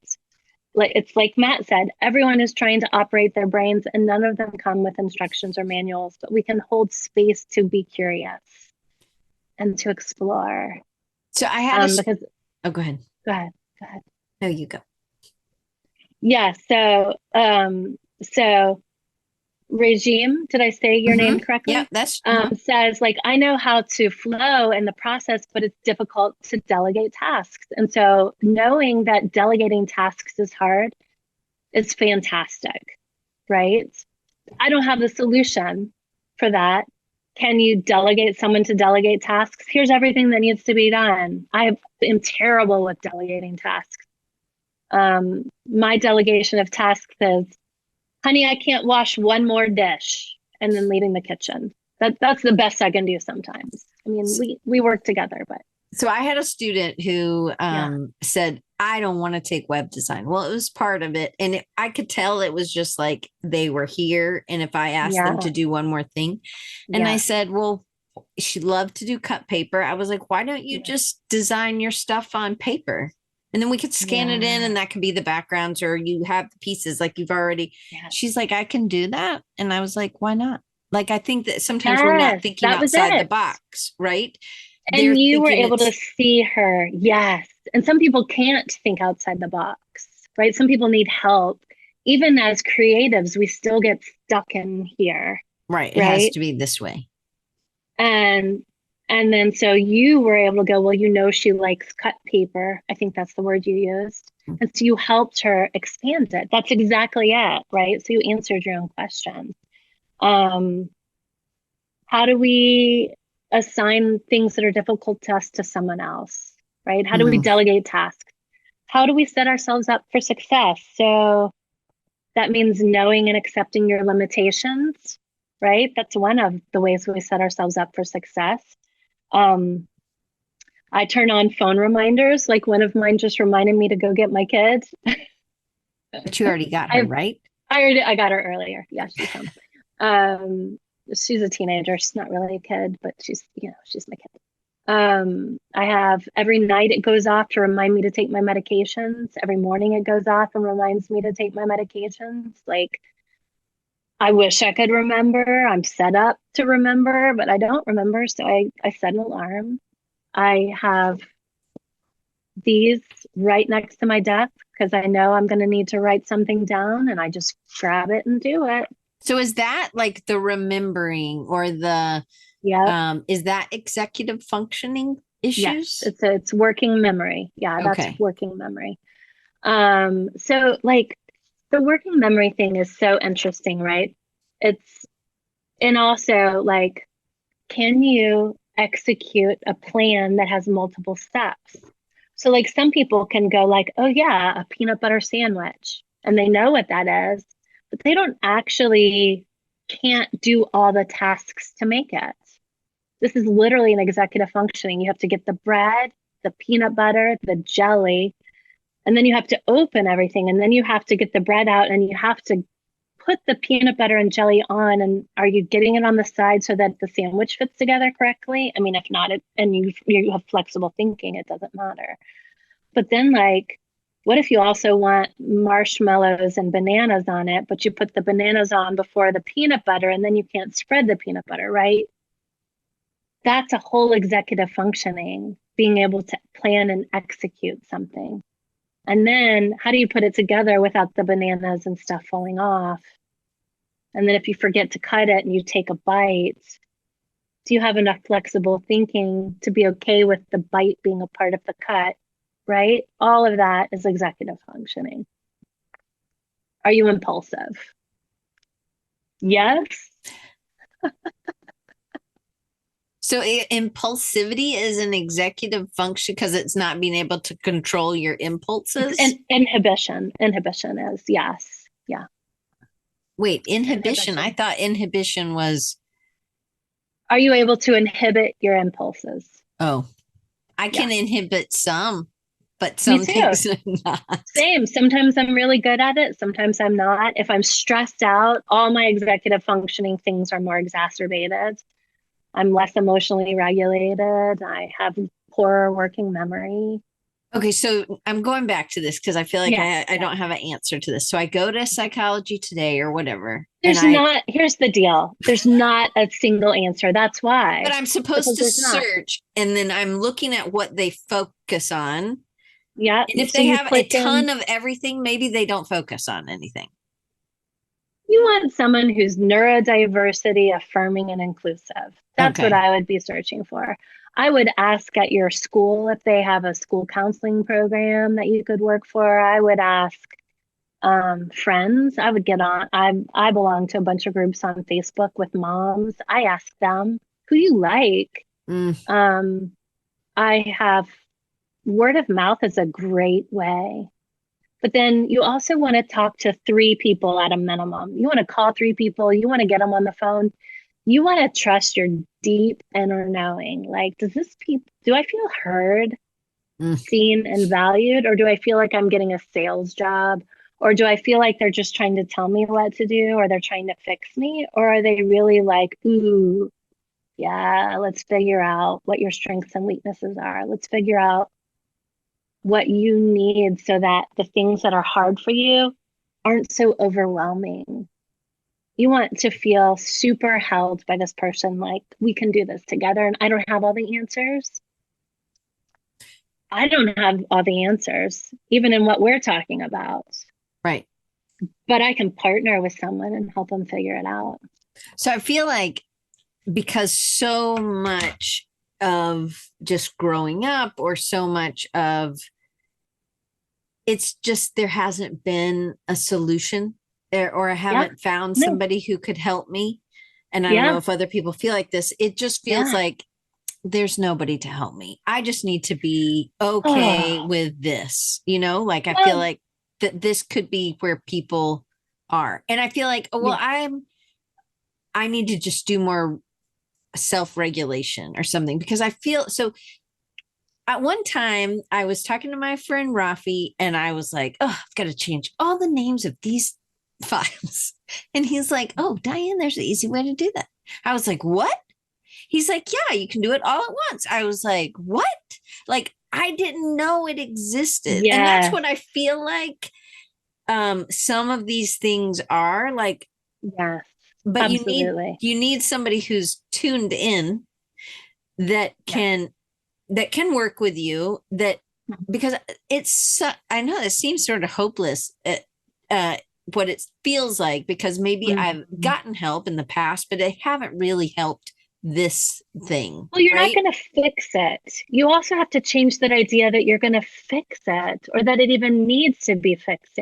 Like it's like Matt said, everyone is trying to operate their brains and none of them come with instructions or manuals, but we can hold space to be curious and to explore. So I had oh, go ahead. Go ahead. No, you go. Yeah. So Regime, did I say your name correctly? Yeah, that's says like, I know how to flow in the process, but it's difficult to delegate tasks. And so knowing that delegating tasks is hard is fantastic, right? I don't have the solution for that. Can you delegate someone to delegate tasks? Here's everything that needs to be done. I am terrible with delegating tasks. My delegation of tasks is, honey, I can't wash one more dish, and then leaving the kitchen. That's the best I can do sometimes. I mean, we work together, but. So I had a student who said, I don't want to take web design. Well, it was part of it. And I could tell it was just like they were here. And if I asked them to do one more thing, and I said, well, she loved to do cut paper. I was like, why don't you just design your stuff on paper? And then we could scan it in and that could be the backgrounds, or you have the pieces like you've already, she's like, I can do that. And I was like, why not? Like, I think that sometimes we're not thinking outside the box, right? And you were able to see her. Yes. And some people can't think outside the box, right? Some people need help. Even as creatives, we still get stuck in here. Right. It has to be this way. And then so you were able to go, well, she likes cut paper. I think that's the word you used. And so you helped her expand it. That's exactly it, right? So you answered your own question. How do we assign things that are difficult to us to someone else, right? How do we delegate tasks? How do we set ourselves up for success? So that means knowing and accepting your limitations, right? That's one of the ways we set ourselves up for success. I turn on phone reminders. Like one of mine just reminded me to go get my kid. But you already got her, right? I got her earlier. Yeah, she's home. She's a teenager. She's not really a kid, but she's my kid. I have every night it goes off to remind me to take my medications. Every morning it goes off and reminds me to take my medications. Like, I wish I could remember. I'm set up to remember, but I don't remember. So I set an alarm. I have these right next to my desk because I know I'm going to need to write something down, and I just grab it and do it. So is that like the remembering or the, is that executive functioning issues? Yes, it's working memory. Yeah, that's working memory. So like the working memory thing is so interesting, right? And also like, can you execute a plan that has multiple steps? So like some people can go like, oh yeah, a peanut butter sandwich, and they know what that is, but they can't do all the tasks to make it. This is literally an executive functioning. You have to get the bread, the peanut butter, the jelly, and then you have to open everything. And then you have to get the bread out and you have to put the peanut butter and jelly on. And are you getting it on the side so that the sandwich fits together correctly? I mean, if not, and you have flexible thinking, it doesn't matter. But then like, what if you also want marshmallows and bananas on it, but you put the bananas on before the peanut butter and then you can't spread the peanut butter, right? That's a whole executive functioning, being able to plan and execute something. And then how do you put it together without the bananas and stuff falling off? And then if you forget to cut it and you take a bite, do you have enough flexible thinking to be okay with the bite being a part of the cut, right? All of that is executive functioning. Are you impulsive? Yes. So impulsivity is an executive function because it's not being able to control your impulses? And inhibition is, yes. Yeah. Wait, inhibition. I thought inhibition was... Are you able to inhibit your impulses? Oh, I can inhibit some. but some things are not. Same. Sometimes I'm really good at it. Sometimes I'm not. If I'm stressed out, all my executive functioning things are more exacerbated. I'm less emotionally regulated. I have poorer working memory. Okay, so I'm going back to this because I feel like I don't have an answer to this. So I go to Psychology Today or whatever. Here's the deal. There's not a single answer. That's why. But I'm supposed to search, and then I'm looking at what they focus on. Yeah. And if they have a ton of everything, maybe they don't focus on anything. You want someone who's neurodiversity affirming and inclusive. That's what I would be searching for. I would ask at your school if they have a school counseling program that you could work for. I would ask friends. I would get on. I belong to a bunch of groups on Facebook with moms. I ask them who you like. I have word of mouth is a great way. But then you also want to talk to 3 people at a minimum. You want to call 3 people. You want to get them on the phone. You want to trust your deep inner knowing. Like, do I feel heard, seen, and valued? Or do I feel like I'm getting a sales job? Or do I feel like they're just trying to tell me what to do? Or they're trying to fix me? Or are they really like, ooh, yeah, let's figure out what your strengths and weaknesses are. Let's figure out what you need so that the things that are hard for you aren't so overwhelming. You want to feel super held by this person, like we can do this together. And I don't have all the answers. I don't have all the answers, even in what we're talking about. Right. But I can partner with someone and help them figure it out. So I feel like because so much of just growing up or so much of it's just there hasn't been a solution there, or I haven't found somebody who could help me. And I don't know if other people feel like this. It just feels like there's nobody to help me. I just need to be okay with this, like I feel like that this could be where people are. And I feel like, I need to just do more self-regulation or something, because I feel so. At one time I was talking to my friend Rafi and I was like, oh, I've got to change all the names of these files. And he's like, oh, Diane, there's an easy way to do that. I was like, what? He's like, yeah, you can do it all at once. I was like, what? Like, I didn't know it existed. And that's what I feel like some of these things are like. Yeah. But absolutely. you need somebody who's tuned in that can work with you, because I know it seems sort of hopeless what it feels like, because maybe I've gotten help in the past, but they haven't really helped this thing. Well, you're not going to fix it. You also have to change that idea that you're going to fix it, or that it even needs to be fixed.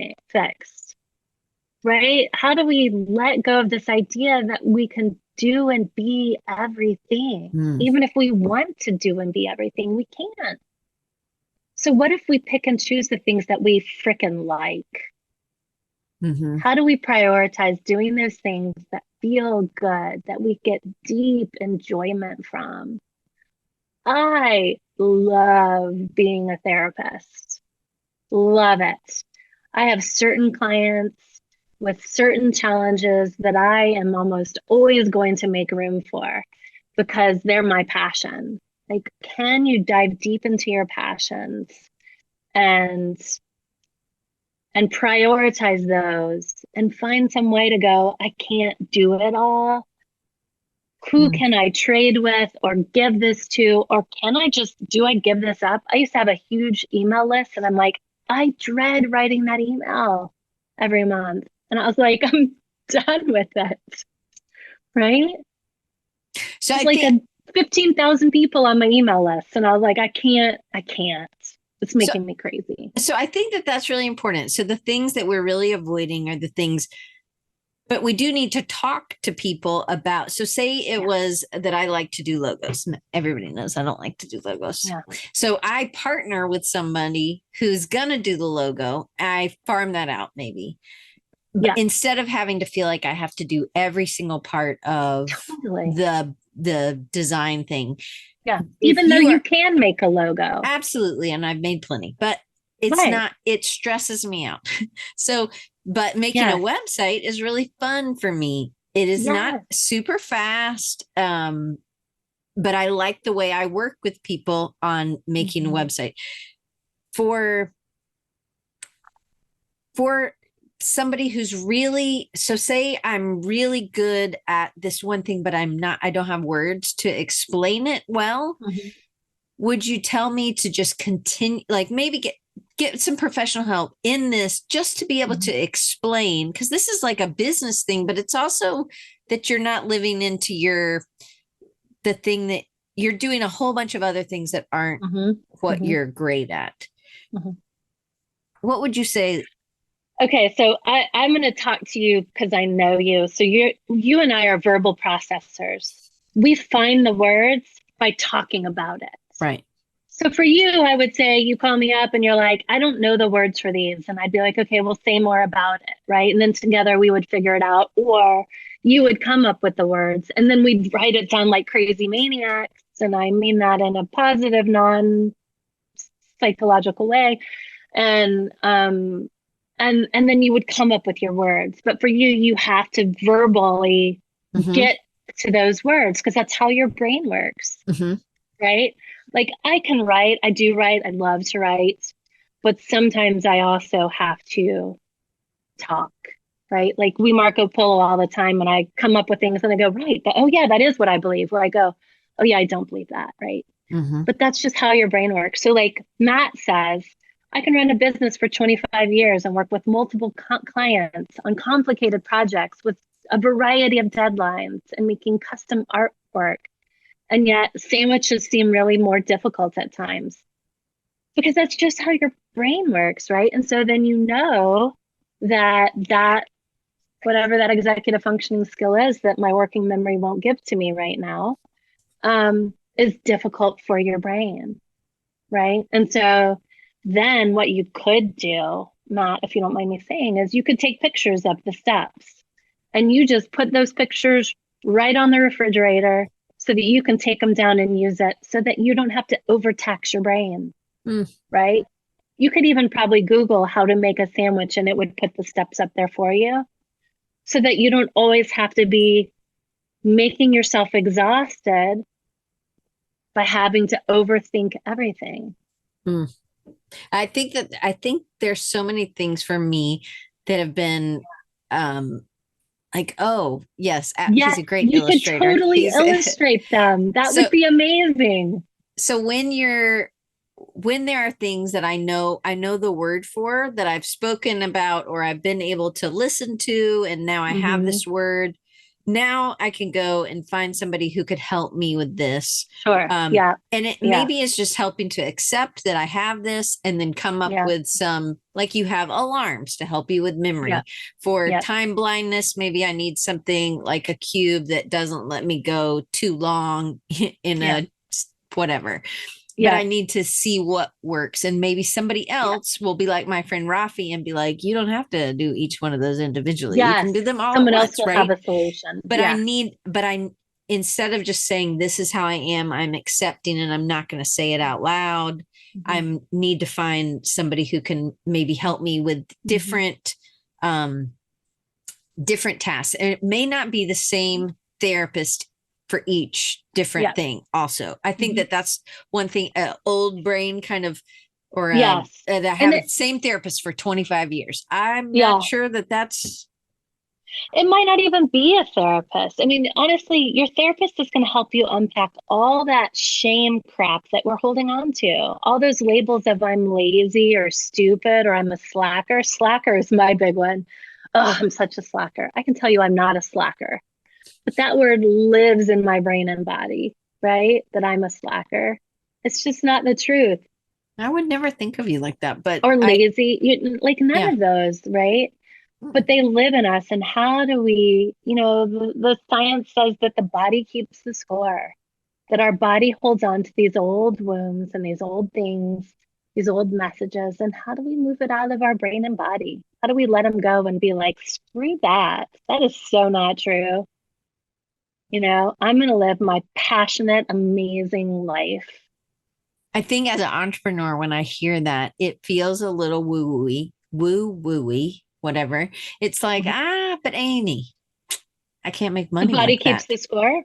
Right? How do we let go of this idea that we can do and be everything? Even if we want to do and be everything, we can't. So what if we pick and choose the things that we frickin' like? How do we prioritize doing those things that feel good, that we get deep enjoyment from? I love being a therapist. Love it. I have certain clients with certain challenges that I am almost always going to make room for, because they're my passion. Like, can you dive deep into your passions and prioritize those and find some way to go, I can't do it all. Who can I trade with or give this to? Or do I give this up? I used to have a huge email list and I'm like, I dread writing that email every month. And I was like, I'm done with it. Right? So it's like 15,000 people on my email list. And I was like, I can't. It's making me crazy. So I think that that's really important. So the things that we're really avoiding are the things, but we do need to talk to people about. So say it was that I like to do logos. Everybody knows I don't like to do logos. Yeah. So I partner with somebody who's going to do the logo. I farm that out maybe. But instead of having to feel like I have to do every single part of the design thing. Yeah. Even though you can make a logo. Absolutely. And I've made plenty, but it's not, it stresses me out. So, but making a website is really fun for me. It is not super fast. But I like the way I work with people on making a website for somebody who's really, so say I'm really good at this one thing, but I don't have words to explain it well. Would you tell me to just continue, like maybe get some professional help in this just to be able to explain? Because this is like a business thing, but it's also that you're not living into the thing that you're doing a whole bunch of other things that aren't what you're great at. What would you say? Okay, so I'm going to talk to you because I know you. So you and I are verbal processors. We find the words by talking about it. Right. So for you, I would say you call me up and you're like, I don't know the words for these. And I'd be like, okay, we'll say more about it. Right. And then together we would figure it out. Or you would come up with the words and then we'd write it down like crazy maniacs. And I mean that in a positive, non-psychological way. And then you would come up with your words. But for you, you have to verbally get to those words because that's how your brain works. Right? Like I can write, I do write, I love to write, but sometimes I also have to talk, right? Like we Marco Polo all the time and I come up with things and I go, right, but, oh yeah, that is what I believe. Where I go, oh yeah, I don't believe that, right? But that's just how your brain works. So like Matt says, I can run a business for 25 years and work with multiple clients on complicated projects with a variety of deadlines and making custom artwork. And yet sandwiches seem really more difficult at times because that's just how your brain works, right? And so then you know that whatever that executive functioning skill is that my working memory won't give to me right now is difficult for your brain, right? And so then what you could do, Matt, if you don't mind me saying, is you could take pictures of the steps and you just put those pictures right on the refrigerator so that you can take them down and use it so that you don't have to overtax your brain, right? You could even probably Google how to make a sandwich and it would put the steps up there for you so that you don't always have to be making yourself exhausted by having to overthink everything. I think there's so many things for me that have been like, oh, yes, he's a great illustrator. You could totally illustrate them. That would be amazing. So when there are things that I know the word for that I've spoken about or I've been able to listen to, and now I have this word, now I can go and find somebody who could help me with this. Sure. And it maybe is just helping to accept that I have this and then come up with some, like you have alarms to help you with memory. For time blindness, maybe I need something like a cube that doesn't let me go too long in a whatever. But I need to see what works. And maybe somebody else will be like my friend Rafi and be like, you don't have to do each one of those individually. You can do them all Someone at else once, will right? have a solution. But instead of just saying, this is how I am, I'm accepting and I'm not going to say it out loud. I need to find somebody who can maybe help me with different tasks. And it may not be the same therapist for each different thing also. I think that's one thing, old brain kind of, or that I have the same therapist for 25 years. I'm not sure that's. It might not even be a therapist. I mean, honestly, your therapist is going to help you unpack all that shame crap that we're holding on to. All those labels of I'm lazy or stupid or I'm a slacker. Slacker is my big one. Oh, I'm such a slacker. I can tell you I'm not a slacker. But that word lives in my brain and body, right? That I'm a slacker. It's just not the truth. I would never think of you like that, but or lazy, like none of those, right? But they live in us. And how do we, the science says that the body keeps the score, that our body holds on to these old wounds and these old things, these old messages. And how do we move it out of our brain and body? How do we let them go and be like, screw that? That is so not true. I'm going to live my passionate, amazing life. I think as an entrepreneur, when I hear that, it feels a little woo-wooey, whatever. It's like, but Amy, I can't make The money body like keeps that. the score.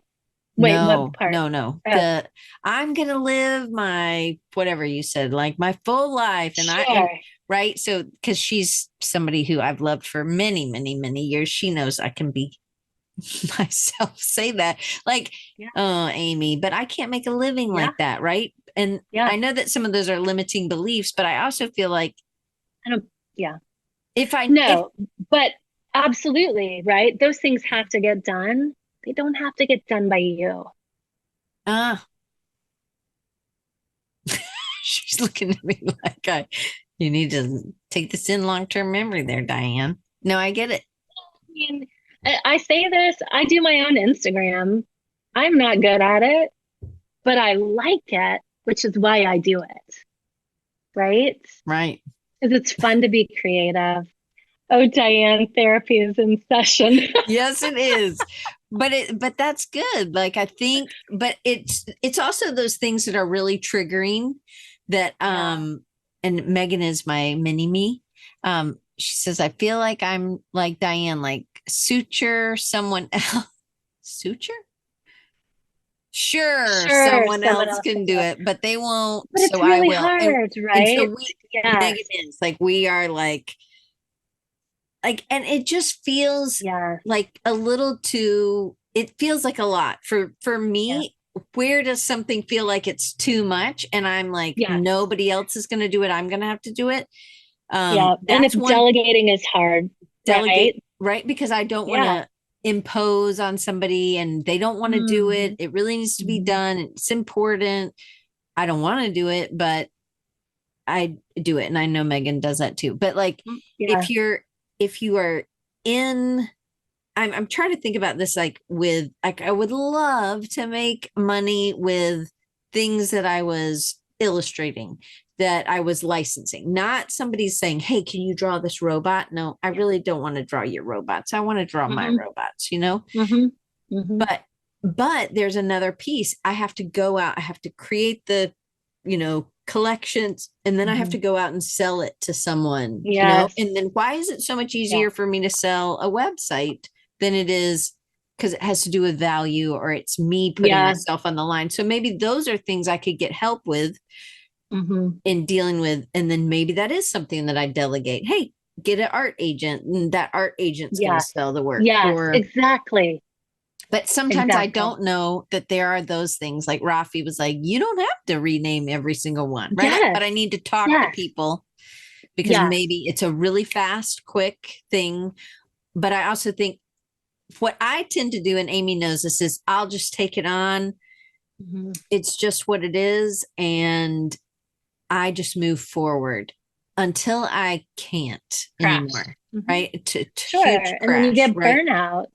Wait, what No, part? no, no. Oh, I'm gonna live my whatever you said, like my full life. And sure. right. So because she's somebody who I've loved for many, many, many years, she knows I can be myself, say that like, Yeah. oh, Amy, but I can't make a living Yeah. like that, right? And Yeah. I know that some of those are limiting beliefs, but I also feel like I don't, yeah. if No, but absolutely, right? Those things have to get done. They don't have to get done by you. uh she's looking at me like you need to take this in long-term memory there, Diane. No, I get it. I mean, I say this, I do my own Instagram. I'm not good at it, but I like it, which is why I do it, right? Right. Because it's fun to be creative. Oh, Diane, therapy is in session. Yes, it is. But that's good. Like I think, but it's also those things that are really triggering that and Megan is my mini me. She says, I feel like I'm like Diane, like suture someone else. Suture? Sure, Sure, someone someone else else can can do do it. it, but they won't, But it's so I really will. hard, And so right? Yes. Megan is like we are like and it just feels Yeah. like a little too, it feels like a lot for Yeah. me. Where does something feel like it's too much and I'm like Yeah. nobody else is going to do it, I'm going to have to do it. Yeah. And That's if one. delegating is hard, Delegate, right? right, because I don't want Yeah. to impose on somebody and they don't want to do it. Mm-hmm. It really needs to be Mm-hmm. done, it's important. I don't want to do it, but I do it. And I know Megan does that too. But like Yeah. if you are in, I'm trying to think about this like with like I would love to make money with things that I was illustrating, that I was licensing. Not somebody's saying, "Hey, can you draw this robot?" No, I Yeah. really don't want to draw your robots. I want to draw my Mm-hmm. robots, you know? Mm-hmm. Mm-hmm. But there's another piece. I have to go out, I have to create the, collections, and then I have Mm-hmm. to go out and sell it to someone, Yes. and then why is it so much Yeah. easier for me to sell a website than it is because it has to do with value or it's me putting Yeah. myself on the line. So maybe those are things I could get help with Mm-hmm. in dealing with. And then maybe that is something that I delegate. Hey, get an art agent, and that art agent's going to Yes. sell the work. Yes. Or Exactly. but sometimes I Exactly. don't know that there are those things. Like Rafi was like, you don't have to rename every single one, right? Yes. But I need to talk to Yes. people because Yes. maybe it's a really fast, quick thing. But I also think what I tend to do, and Amy knows this, is I'll just take it on. Mm-hmm. It's just what it is. And I just move forward until I can't Crash. anymore, Mm-hmm. right? To Sure. huge And then you crash, get right? burnout.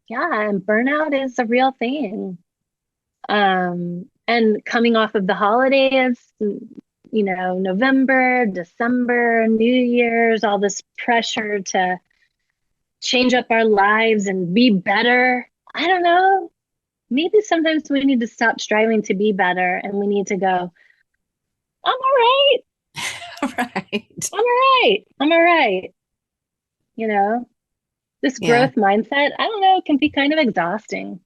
Yeah. And burnout is a real thing. And coming off of the holidays, November, December, New Year's, all this pressure to change up our lives and be better. I don't know. Maybe sometimes we need to stop striving to be better and we need to go, I'm all right. Right. I'm all right. I'm all right. You know, this Yeah, growth mindset, I don't know, it can be kind of exhausting,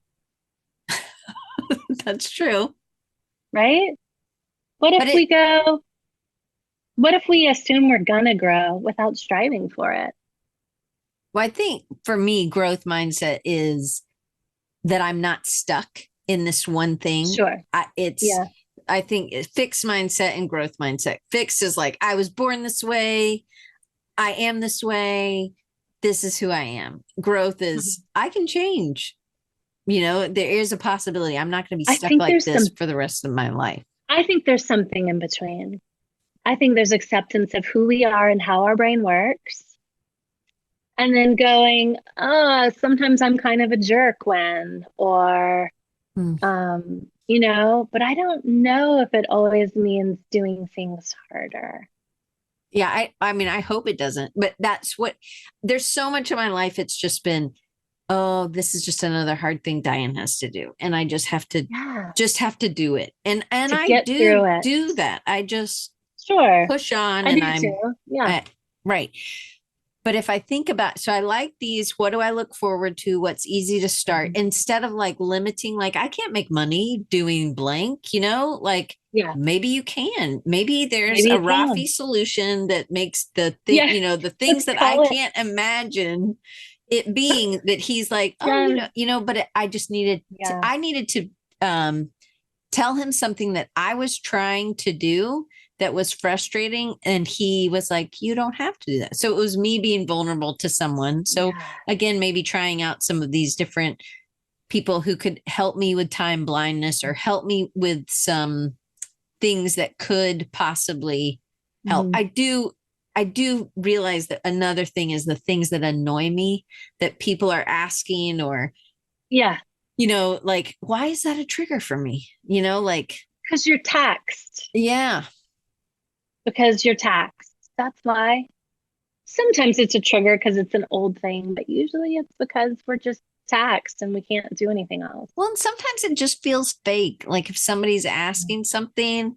that's true. right? What if But it, we go, what if we assume we're gonna grow without striving for it? well, I think for me, growth mindset is that I'm not stuck in this one thing. Sure. Yeah. I think fixed mindset and growth mindset. Fixed is like, I was born this way. I am this way. This is who I am. Growth Mhm. is, I can change. There is a possibility. I'm not going to be I stuck think like there's this some, for the rest of my life. I think there's something in between. I think there's acceptance of who we are and how our brain works. And then going, oh, sometimes I'm kind of a jerk when, or, Hmm. but I don't know if it always means doing things harder. Yeah, I mean, I hope it doesn't, but that's what, there's so much of my life. It's just been oh, this is just another hard thing Diane has to do. And I Yeah. just have to do it. And To I get through it. do that. I just Sure. push on I and do too. Yeah. right. But if I think about, so I like these, what do I look forward to? What's easy to start instead of like limiting, like I can't make money doing blank, like Yeah. maybe you can, maybe there's Maybe a you Rafi can. solution that makes the thing, Yeah. the Let's things that I call it. can't imagine it being that he's like, oh, Yeah. but I just Yeah. I needed to, tell him something that I was trying to do that was frustrating. And he was like, you don't have to do that. So it was me being vulnerable to someone. So Yeah. again, maybe trying out some of these different people who could help me with time blindness or help me with some things that could possibly help. Mhm. I do realize that another thing is the things that annoy me that people are asking or Yeah. like, why is that a trigger for me? Like, Because you're taxed. yeah. Because you're taxed. That's why. Sometimes it's a trigger because it's an old thing, but usually it's because we're just taxed and we can't do anything else. Well, and sometimes it just feels fake. Like if somebody's asking something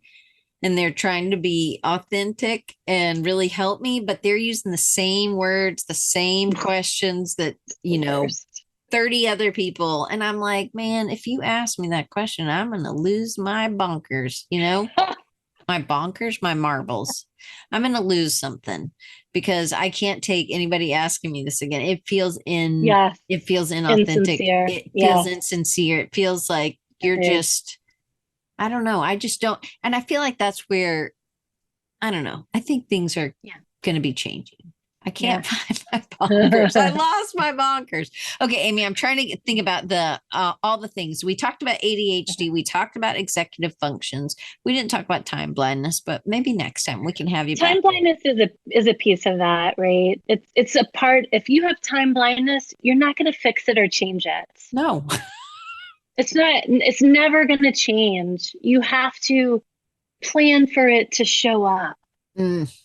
and they're trying to be authentic and really help me, but they're using the same words, the same questions that, The worst. 30 other people. And I'm like, man, if you ask me that question, I'm going to lose my bonkers, my bonkers, my marbles. I'm going to lose something because I can't take anybody asking me this again. Yes. It feels inauthentic. Insincere. It feels Yeah. insincere. It feels like you're Agreed. just, I don't know. I just don't. And I feel like that's where, I don't know. I think things are Yeah. going to be changing. I Yeah. can't find my bonkers. I lost my bonkers. Okay, Amy, I'm trying to think about the all the things. We talked about ADHD. We talked about executive functions. We didn't talk about time blindness, but maybe next time we can have you Time back. blindness is a piece of that, right? It's a part. If you have time blindness, you're not going to fix it or change it. No. It's not. It's never going to change. You have to plan for it to show up. Mm,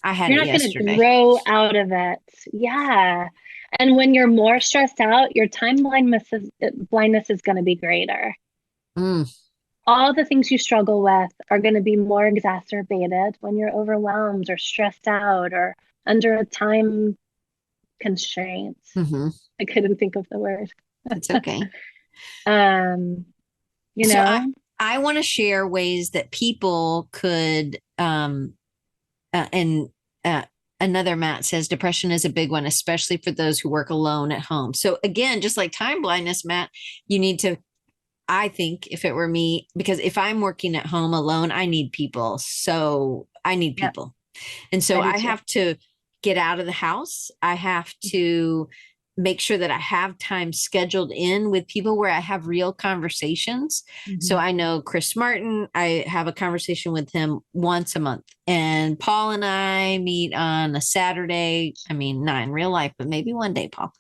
I had You're it not going to yesterday. grow out of it. Yeah. And when you're more stressed out, your blindness is going to be greater. Mm, All the things you struggle with are going to be more exacerbated when you're overwhelmed or stressed out or under a time constraint. hmm I couldn't think of the word. It's okay. um, you So know, I want to share ways that people could and another Matt says depression is a big one, especially for those who work alone at home. So again, just like time blindness, Matt, you need to, I think if it were me, because if I'm working at home alone, I need people. So I need yeah, people. And so I do I too. have to get out of the house. I have to make sure that I have time scheduled in with people where I have real conversations. So Mhm. I know Chris Martin, I have a conversation with him once a month. And Paul and I meet on a Saturday. I mean, not in real life, but maybe one day, Paul.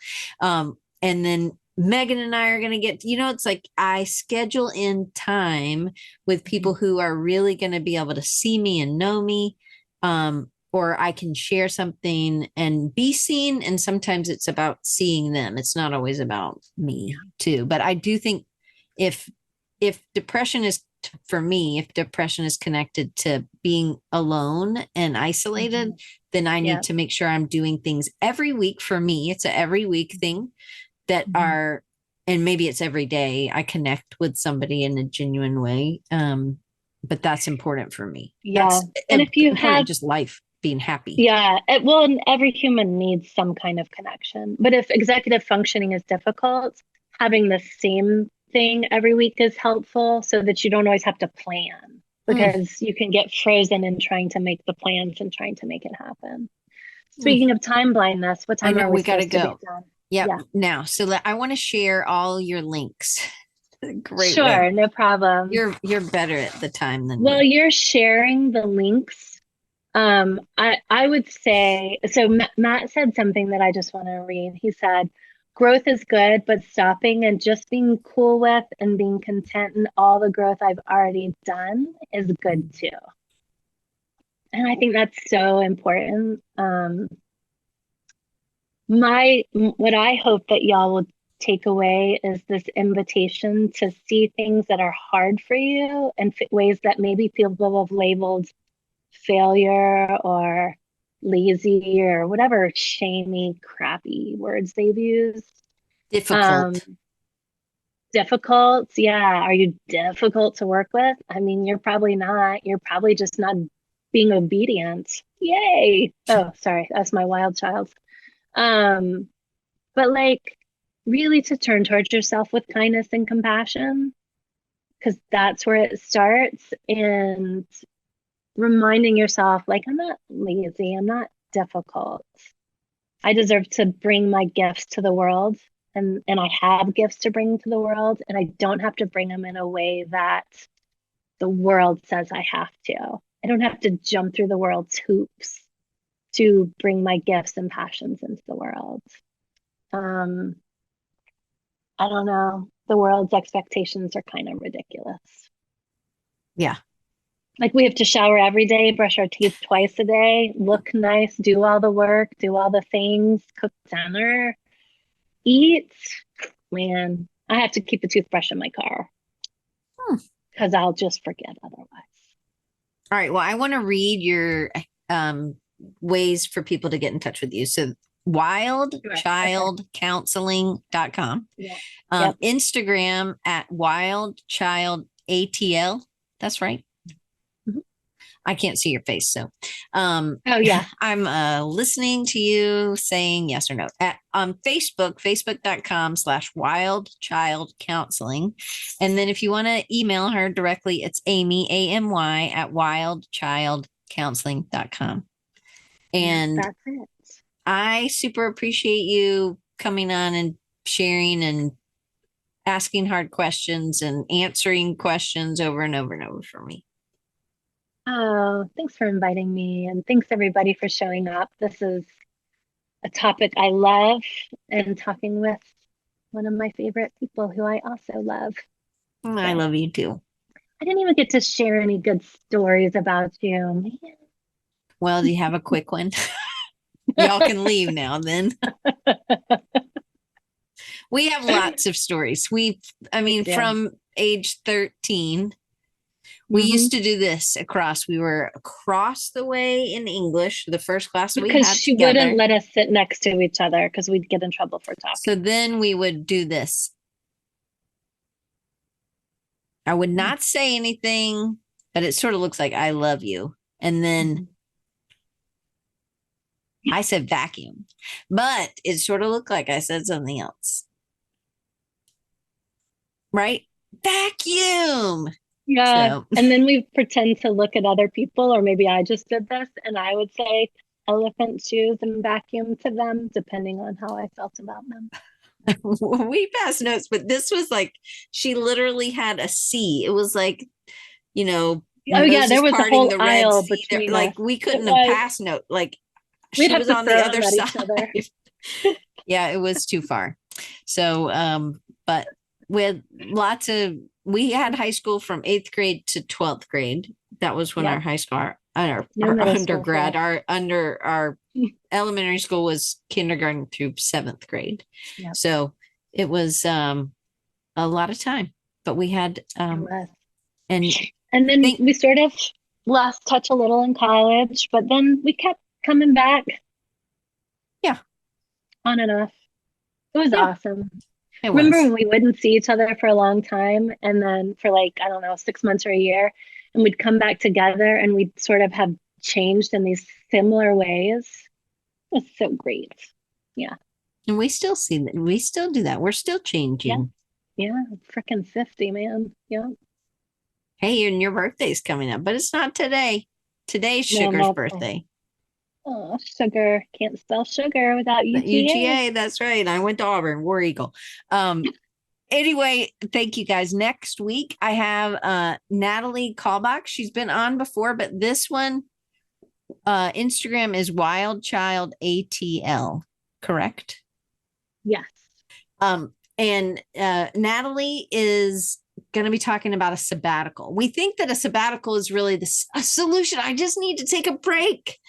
And then Megan and I are going to get, it's like I schedule in time with people who are really going to be able to see me and know me. Or I can share something and be seen. And sometimes it's about seeing them. It's not always about me too. But I do think if depression is for me, if depression is connected to being alone and isolated, Mhm. then I Yeah. need to make sure I'm doing things every week for me. It's a every week thing that Mhm. are, and maybe it's every day I connect with somebody in a genuine way. But that's important for me. Yeah. That's And if you important in have, just life, being happy. yeah, well, and every human needs some kind of connection. But if executive functioning is difficult, having the same thing every week is helpful so that you don't always have to plan Mm, because you can get frozen in trying to make the plans and trying to make it happen. mm. Speaking of time blindness, what I time know are we we got to supposed to be go. done? Yep. Yeah, Now, so I want to share all your links. Great way. sure, no problem. You're better at the time than Well, me. you're sharing the links. I would say so. Matt said something that I just want to read. He said, "Growth is good, but stopping and just being cool with and being content in all the growth I've already done is good too." And I think that's so important. What I hope that y'all will take away is this invitation to see things that are hard for you and ways that maybe people have labeled failure or lazy or whatever shamey, crappy words they've used. Difficult. Difficult. Yeah. Are you difficult to work with? I mean, you're probably not. You're probably just not being obedient. Yay. Oh, sorry. That's my wild child. But like really to turn towards yourself with kindness and compassion, because that's where it starts. And reminding yourself, like, I'm not lazy, I'm not difficult. I deserve to bring my gifts to the world. And I have gifts to bring to the world, and I don't have to bring them in a way that the world says I have to. I don't have to jump through the world's hoops to bring my gifts and passions into the world. I don't know. The world's expectations are kind of ridiculous. Yeah. Like we have to shower every day, brush our teeth twice a day, look nice, do all the work, do all the things, cook dinner, eat. Man, I have to keep a toothbrush in my car because I'll just forget otherwise. All right. Well, I want to read your ways for people to get in touch with you. So wildchildcounseling.com. Yeah. Instagram at wildchildatl. That's right. Mm-hmm. I can't see your face. So oh yeah. I'm listening to you saying yes or no. On Facebook, facebook.com/wildchildcounseling. And then if you want to email her directly, it's Amy, AMY, at wildchildcounseling.com. And that's it. I super appreciate you coming on and sharing and asking hard questions and answering questions over and over and over for me. Oh, thanks for inviting me. And thanks everybody for showing up. This is a topic I love, and talking with one of my favorite people who I also love. I love you too. I didn't even get to share any good stories about you. Man. Well, do you have a quick one? Y'all can leave now then. We have lots of stories. From age 13, we used to do this we were across the way in English, the first class we had because she together. Wouldn't let us sit next to each other because we'd get in trouble for talking. So then we would do this. I would not say anything, but it sort of looks like I love you. And then I said vacuum, but it sort of looked like I said something else. Right? Vacuum. Yeah. So. And then we pretend to look at other people, or maybe I just did this, and I would say elephant shoes and vacuum to them, depending on how I felt about them. We passed notes, but this was like, she literally had a C. It was like, oh yeah, there was a whole aisle between us. Like we couldn't have passed note. Like she was on the other side. Yeah, it was too far. So, but with we had high school from 8th grade to 12th grade. That was when our high school, our undergrad, our elementary school was kindergarten through 7th grade. Yep. So it was a lot of time, but we had and then we sort of lost touch a little in college, but then we kept coming back. Yeah. On and off. It was awesome. Remember when we wouldn't see each other for a long time, and then for 6 months or a year, and we'd come back together and we'd sort of have changed in these similar ways? It was so great. Yeah. And we still see that. We still do that. We're still changing. Yeah. Freaking 50, man. Yeah. Hey, and your birthday's coming up, but it's not today. Today's Sugar's birthday. Oh, sugar. Can't spell sugar without UGA. UGA, that's right. I went to Auburn, War Eagle. Anyway, thank you guys. Next week, I have Natalie Callbach. She's been on before, but this one, Instagram is wildchildatl, correct? Yes. And Natalie is going to be talking about a sabbatical. We think that a sabbatical is really a solution. I just need to take a break.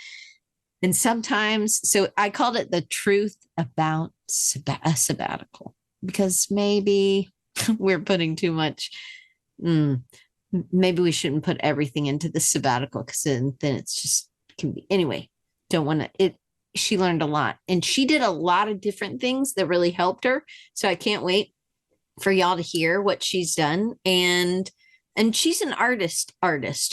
And sometimes, so I called it the truth about a sabbatical, because maybe we're putting too much. Maybe we shouldn't put everything into the sabbatical, because then it's just can be anyway. Don't want to it. She learned a lot, and she did a lot of different things that really helped her. So I can't wait for y'all to hear what she's done. And she's an artist,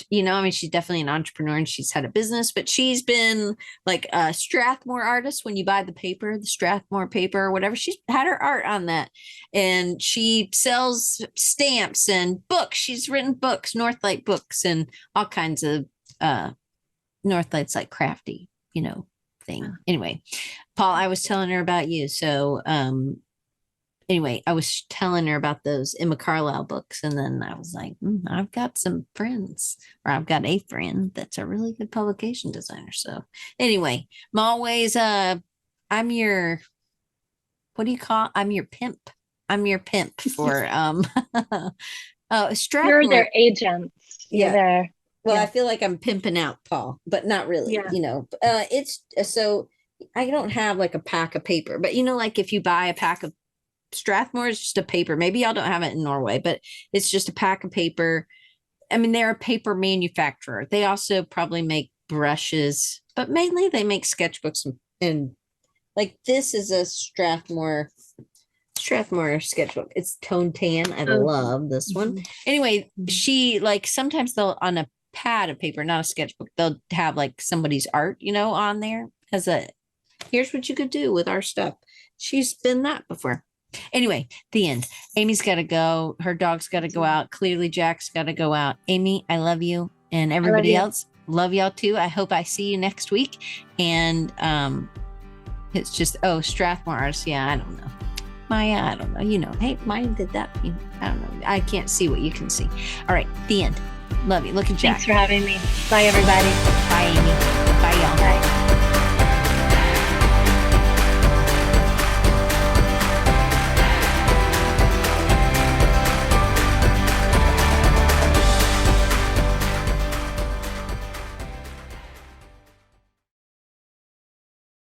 you know, I mean, she's definitely an entrepreneur, and she's had a business, but she's been like a Strathmore artist. When you buy the paper, the Strathmore paper or whatever, she's had her art on that. And she sells stamps and books. She's written books, Northlight books, and all kinds of Northlight's like crafty, you know, thing. Anyway, Paul, I was telling her about you. So, anyway, I was telling her about those Emma Carlisle books. And then I was like, I've got some friends, or I've got a friend that's a really good publication designer. So anyway, I'm always, I'm your, what do you call? I'm your pimp. I'm your pimp for, Strathmore. You're their agent. Yeah. There. Well, yeah. I feel like I'm pimping out Paul, but not really, you know, it's so I don't have like a pack of paper, but you know, like if you buy a pack of Strathmore, is just a paper. Maybe y'all don't have it in Norway, but it's just a pack of paper. I mean, they're a paper manufacturer. They also probably make brushes, but mainly they make sketchbooks. And like this is a Strathmore sketchbook. It's tone tan. I love this one. Anyway, she like sometimes they'll on a pad of paper, not a sketchbook, they'll have like somebody's art, you know, on there as a here's what you could do with our stuff. She's been that before. Anyway, the end. Amy's got to go. Her dog's got to go out. Clearly, Jack's got to go out. Amy, I love you. And everybody else, love y'all too. I hope I see you next week. And it's just, Strathmore artists. Yeah, I don't know. Maya, I don't know. You know, hey, Maya did that. I don't know. I can't see what you can see. All right, the end. Love you. Look at Jack. Thanks for having me. Bye, everybody. Bye, Amy. Bye, y'all. Bye.